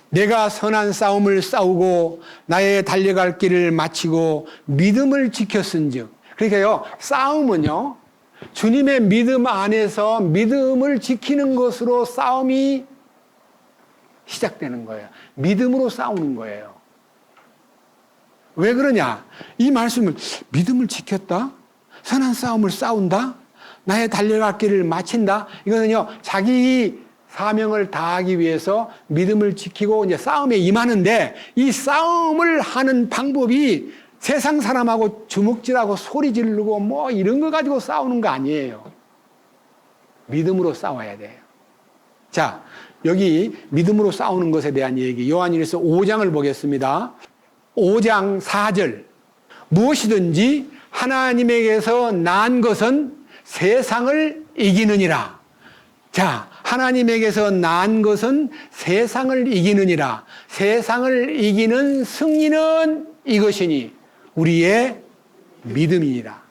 내가 선한 싸움을 싸우고 나의 달려갈 길을 마치고 믿음을 지켰은즉. 그러니까요, 싸움은요, 주님의 믿음 안에서 믿음을 지키는 것으로 싸움이 시작되는 거예요. 믿음으로 싸우는 거예요. 왜 그러냐? 이 말씀을 믿음을 지켰다? 선한 싸움을 싸운다? 나의 달려갈 길을 마친다? 이거는요, 자기 사명을 다하기 위해서 믿음을 지키고 이제 싸움에 임하는데 이 싸움을 하는 방법이 세상 사람하고 주먹질하고 소리 지르고 뭐 이런 거 가지고 싸우는 거 아니에요. 믿음으로 싸워야 돼요. 자, 여기 믿음으로 싸우는 것에 대한 얘기, 요한일서 5장을 보겠습니다. 5장 4절. 무엇이든지 하나님에게서 난 것은 세상을 이기느니라. 자, 하나님에게서 난 것은 세상을 이기느니라. 세상을 이기는 승리는 이것이니 우리의 믿음이니라.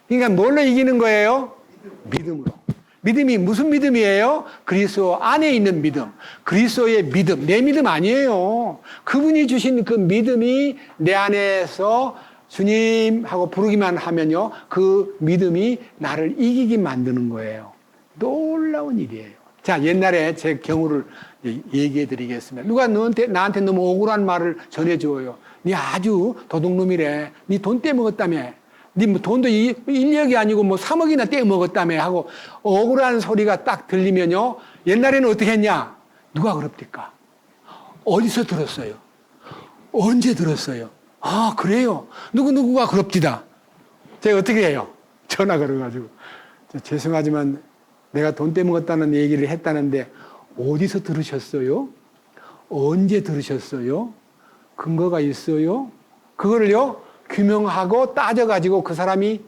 그러니까 뭘로 이기는 거예요? 믿음으로. 믿음이 무슨 믿음이에요? 그리스도 안에 있는 믿음. 그리스도의 믿음. 내 믿음 아니에요. 그분이 주신 그 믿음이 내 안에서 주님하고 부르기만 하면요, 그 믿음이 나를 이기게 만드는 거예요. 놀라운 일이에요. 자, 옛날에 제 경우를 얘기해 드리겠습니다. 누가 나한테 너무 억울한 말을 전해줘요. 니 아주 도둑놈이래. 니 돈 떼먹었다며. 니 뭐 돈도 1억이 아니고 뭐 3억이나 떼먹었다며 하고 억울한 소리가 딱 들리면요, 옛날에는 어떻게 했냐? 누가 그럽니까? 어디서 들었어요? 언제 들었어요? 아, 그래요? 누구가 그럽디다. 제가 어떻게 해요? 전화 걸어가지고. 죄송하지만 내가 돈 떼먹었다는 얘기를 했다는데 어디서 들으셨어요? 언제 들으셨어요? 근거가 있어요? 그거를요, 규명하고 따져가지고 그 사람이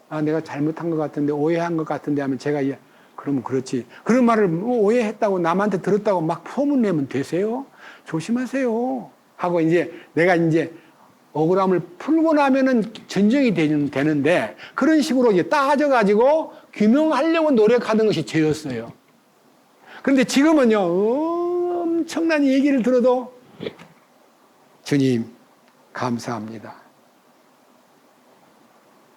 아, 내가 잘못한 것 같은데, 오해한 것 같은데 하면 제가 그러면 그렇지. 그런 말을 오해했다고 남한테 들었다고 막 소문내면 되세요? 조심하세요. 하고 이제 내가 이제 억울함을 풀고 나면은 진정이 되는데 그런 식으로 이제 따져가지고 규명하려고 노력하는 것이 죄였어요. 그런데 지금은요, 엄청난 얘기를 들어도 주님, 감사합니다.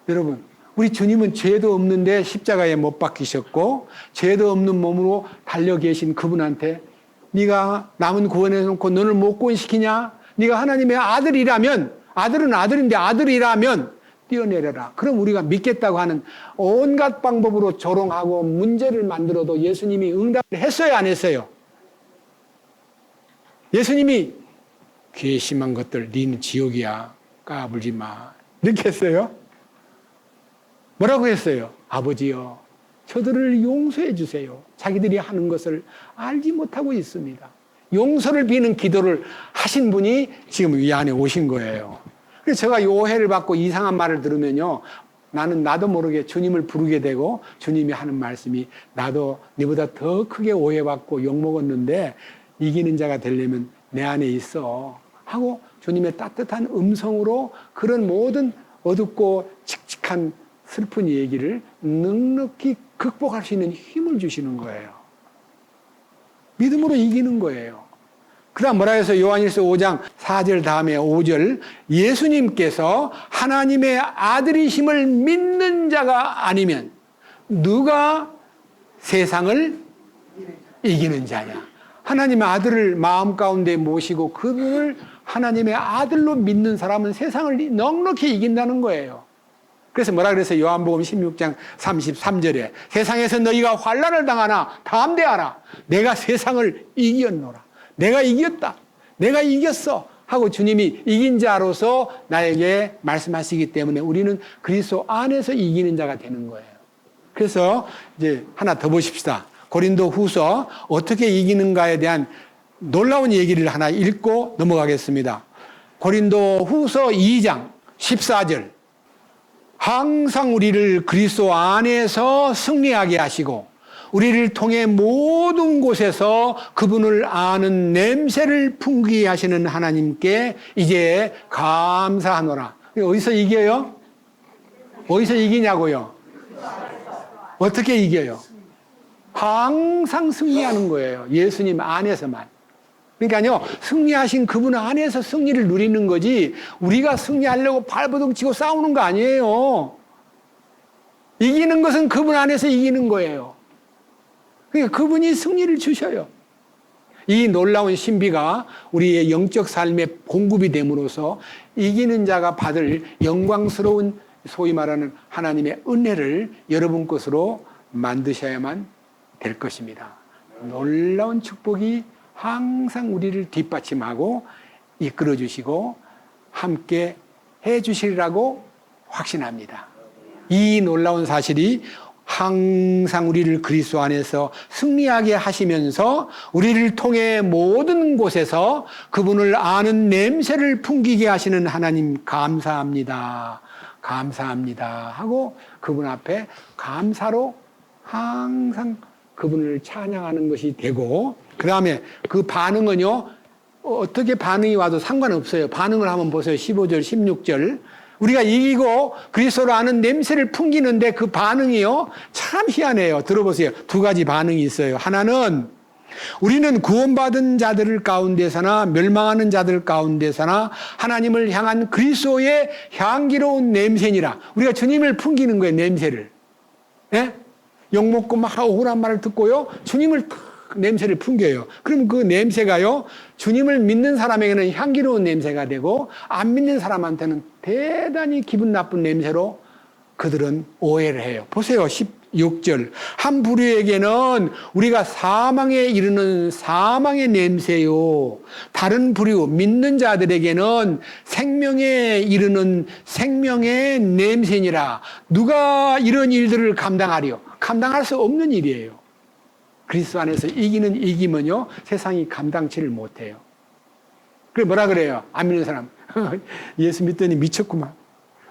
여러분, 우리 주님은 죄도 없는데 십자가에 못 박히셨고 죄도 없는 몸으로 달려 계신 그분한테 네가 남은 구원해 놓고 너를 못 구원시키냐? 네가 하나님의 아들이라면, 아들은 아들인데 아들이라면 뛰어내려라. 그럼 우리가 믿겠다고 하는 온갖 방법으로 조롱하고 문제를 만들어도 예수님이 응답을 했어요, 안 했어요? 예수님이 괘씸한 것들, 니는 지옥이야. 까불지 마. 이렇게 했어요? 뭐라고 했어요? 아버지요, 저들을 용서해 주세요. 자기들이 하는 것을 알지 못하고 있습니다. 용서를 비는 기도를 하신 분이 지금 이 안에 오신 거예요. 그래서 제가 이 오해를 받고 이상한 말을 들으면요, 나도 모르게 주님을 부르게 되고 주님이 하는 말씀이 나도 네보다 더 크게 오해받고 욕먹었는데 이기는 자가 되려면 내 안에 있어 하고 주님의 따뜻한 음성으로 그런 모든 어둡고 칙칙한 슬픈 얘기를 넉넉히 극복할 수 있는 힘을 주시는 거예요. 믿음으로 이기는 거예요. 그다음 뭐라 해서 요한일서 5장 4절 다음에 5절 예수님께서 하나님의 아들이심을 믿는 자가 아니면 누가 세상을 이기는 자냐. 하나님의 아들을 마음 가운데 모시고 그분을 하나님의 아들로 믿는 사람은 세상을 넉넉히 이긴다는 거예요. 그래서 뭐라 그래서 요한복음 16장 33절에 세상에서 너희가 환난을 당하나 담대하라. 내가 세상을 이겼노라. 내가 이겼다. 내가 이겼어. 하고 주님이 이긴 자로서 나에게 말씀하시기 때문에 우리는 그리스도 안에서 이기는 자가 되는 거예요. 그래서 이제 하나 더 보십시다. 고린도 후서 어떻게 이기는가에 대한 놀라운 얘기를 하나 읽고 넘어가겠습니다. 고린도 후서 2장 14절. 항상 우리를 그리스도 안에서 승리하게 하시고 우리를 통해 모든 곳에서 그분을 아는 냄새를 풍기게 하시는 하나님께 이제 감사하노라. 어디서 이겨요? 어디서 이기냐고요? 어떻게 이겨요? 항상 승리하는 거예요. 예수님 안에서만. 그러니까요, 승리하신 그분 안에서 승리를 누리는 거지, 우리가 승리하려고 발버둥 치고 싸우는 거 아니에요. 이기는 것은 그분 안에서 이기는 거예요. 그러니까 그분이 승리를 주셔요. 이 놀라운 신비가 우리의 영적 삶의 공급이 됨으로써 이기는 자가 받을 영광스러운 소위 말하는 하나님의 은혜를 여러분 것으로 만드셔야만 될 것입니다. 놀라운 축복이 항상 우리를 뒷받침하고 이끌어 주시고 함께 해 주시리라고 확신합니다. 이 놀라운 사실이 항상 우리를 그리스도 안에서 승리하게 하시면서 우리를 통해 모든 곳에서 그분을 아는 냄새를 풍기게 하시는 하나님 감사합니다. 감사합니다. 하고 그분 앞에 감사로 항상 그분을 찬양하는 것이 되고, 그 다음에 그 반응은요, 어떻게 반응이 와도 상관없어요. 반응을 한번 보세요. 15절, 16절. 우리가 이기고 그리스도를 아는 냄새를 풍기는데 그 반응이요, 참 희한해요. 들어보세요. 두 가지 반응이 있어요. 하나는 우리는 구원받은 자들 가운데서나 멸망하는 자들 가운데서나 하나님을 향한 그리스도의 향기로운 냄새니라. 우리가 주님을 풍기는 거예요, 냄새를. 예? 욕먹고 막 억울한 말을 듣고요, 주님을 탁 냄새를 풍겨요. 그럼 그 냄새가요, 주님을 믿는 사람에게는 향기로운 냄새가 되고 안 믿는 사람한테는 대단히 기분 나쁜 냄새로 그들은 오해를 해요. 보세요. 16절. 한 부류에게는 우리가 사망에 이르는 사망의 냄새요, 다른 부류 믿는 자들에게는 생명에 이르는 생명의 냄새니라. 누가 이런 일들을 감당하리요? 감당할 수 없는 일이에요. 그리스도 안에서 이기는 이기면요, 세상이 감당치를 못해요. 그래 뭐라 그래요? 안 믿는 사람. 예수 믿더니 미쳤구만.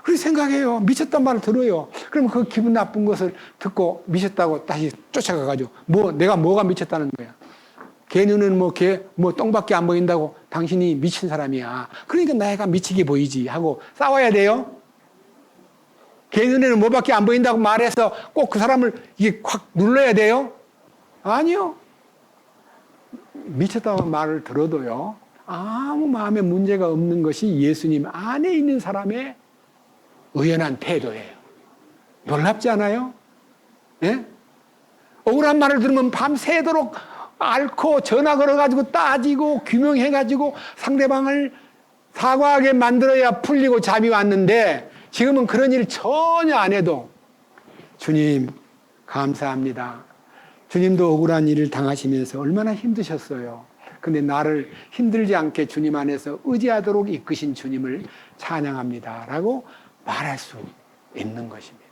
그렇게 생각해요. 미쳤단 말을 들어요. 그럼 그 기분 나쁜 것을 듣고 미쳤다고 다시 쫓아가가지고 내가 뭐가 미쳤다는 거야. 걔 눈은 걔 똥밖에 안 보인다고 당신이 미친 사람이야. 그러니까 내가 미치게 보이지 하고 싸워야 돼요. 걔 눈에는 뭐밖에 안 보인다고 말해서 꼭 그 사람을 이게 확 눌러야 돼요? 아니요. 미쳤다는 말을 들어도요, 아무 마음에 문제가 없는 것이 예수님 안에 있는 사람의 의연한 태도예요. 놀랍지 않아요? 예? 억울한 말을 들으면 밤새도록 앓고 전화 걸어가지고 따지고 규명해가지고 상대방을 사과하게 만들어야 풀리고 잠이 왔는데, 지금은 그런 일 전혀 안 해도 주님 감사합니다. 주님도 억울한 일을 당하시면서 얼마나 힘드셨어요. 근데 나를 힘들지 않게 주님 안에서 의지하도록 이끄신 주님을 찬양합니다 라고 말할 수 있는 것입니다.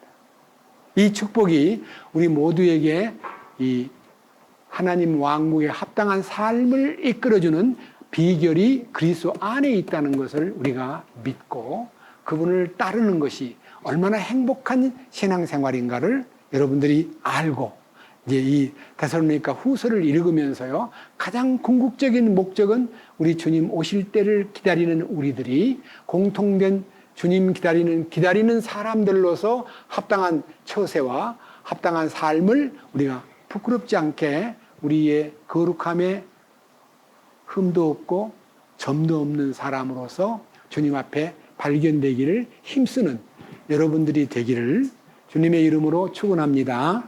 이 축복이 우리 모두에게 이 하나님 왕국에 합당한 삶을 이끌어주는 비결이 그리스도 안에 있다는 것을 우리가 믿고 그분을 따르는 것이 얼마나 행복한 신앙생활인가를 여러분들이 알고, 이제 이 데살로니가 후서를 읽으면서요, 가장 궁극적인 목적은 우리 주님 오실 때를 기다리는 우리들이 공통된 주님 기다리는 사람들로서 합당한 처세와 합당한 삶을 우리가 부끄럽지 않게 우리의 거룩함에 흠도 없고 점도 없는 사람으로서 주님 앞에 발견되기를 힘쓰는 여러분들이 되기를 주님의 이름으로 축원합니다.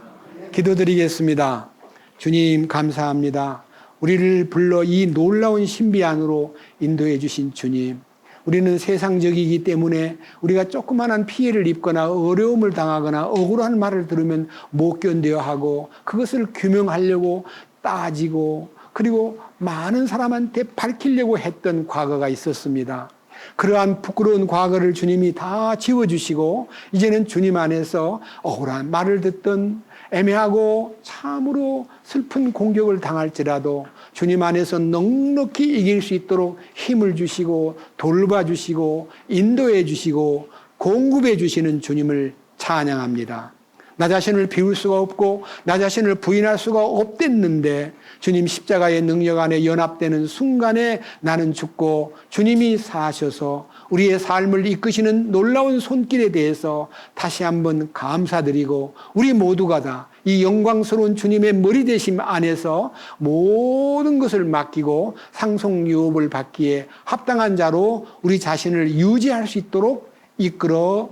기도드리겠습니다. 주님 감사합니다. 우리를 불러 이 놀라운 신비 안으로 인도해 주신 주님. 우리는 세상적이기 때문에 우리가 조그마한 피해를 입거나 어려움을 당하거나 억울한 말을 들으면 못 견뎌야 하고 그것을 규명하려고 따지고 그리고 많은 사람한테 밝히려고 했던 과거가 있었습니다. 그러한 부끄러운 과거를 주님이 다 지워주시고 이제는 주님 안에서 억울한 말을 듣던 애매하고 참으로 슬픈 공격을 당할지라도 주님 안에서 넉넉히 이길 수 있도록 힘을 주시고 돌봐주시고 인도해 주시고 공급해 주시는 주님을 찬양합니다. 나 자신을 비울 수가 없고 나 자신을 부인할 수가 없댔는데 주님 십자가의 능력 안에 연합되는 순간에 나는 죽고 주님이 사셔서 우리의 삶을 이끄시는 놀라운 손길에 대해서 다시 한번 감사드리고 우리 모두가 다 이 영광스러운 주님의 머리 되심 안에서 모든 것을 맡기고 상속유업을 받기에 합당한 자로 우리 자신을 유지할 수 있도록 이끌어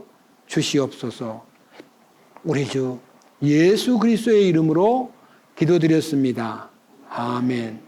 주시옵소서. 우리 주 예수 그리스도의 이름으로 기도드렸습니다. 아멘.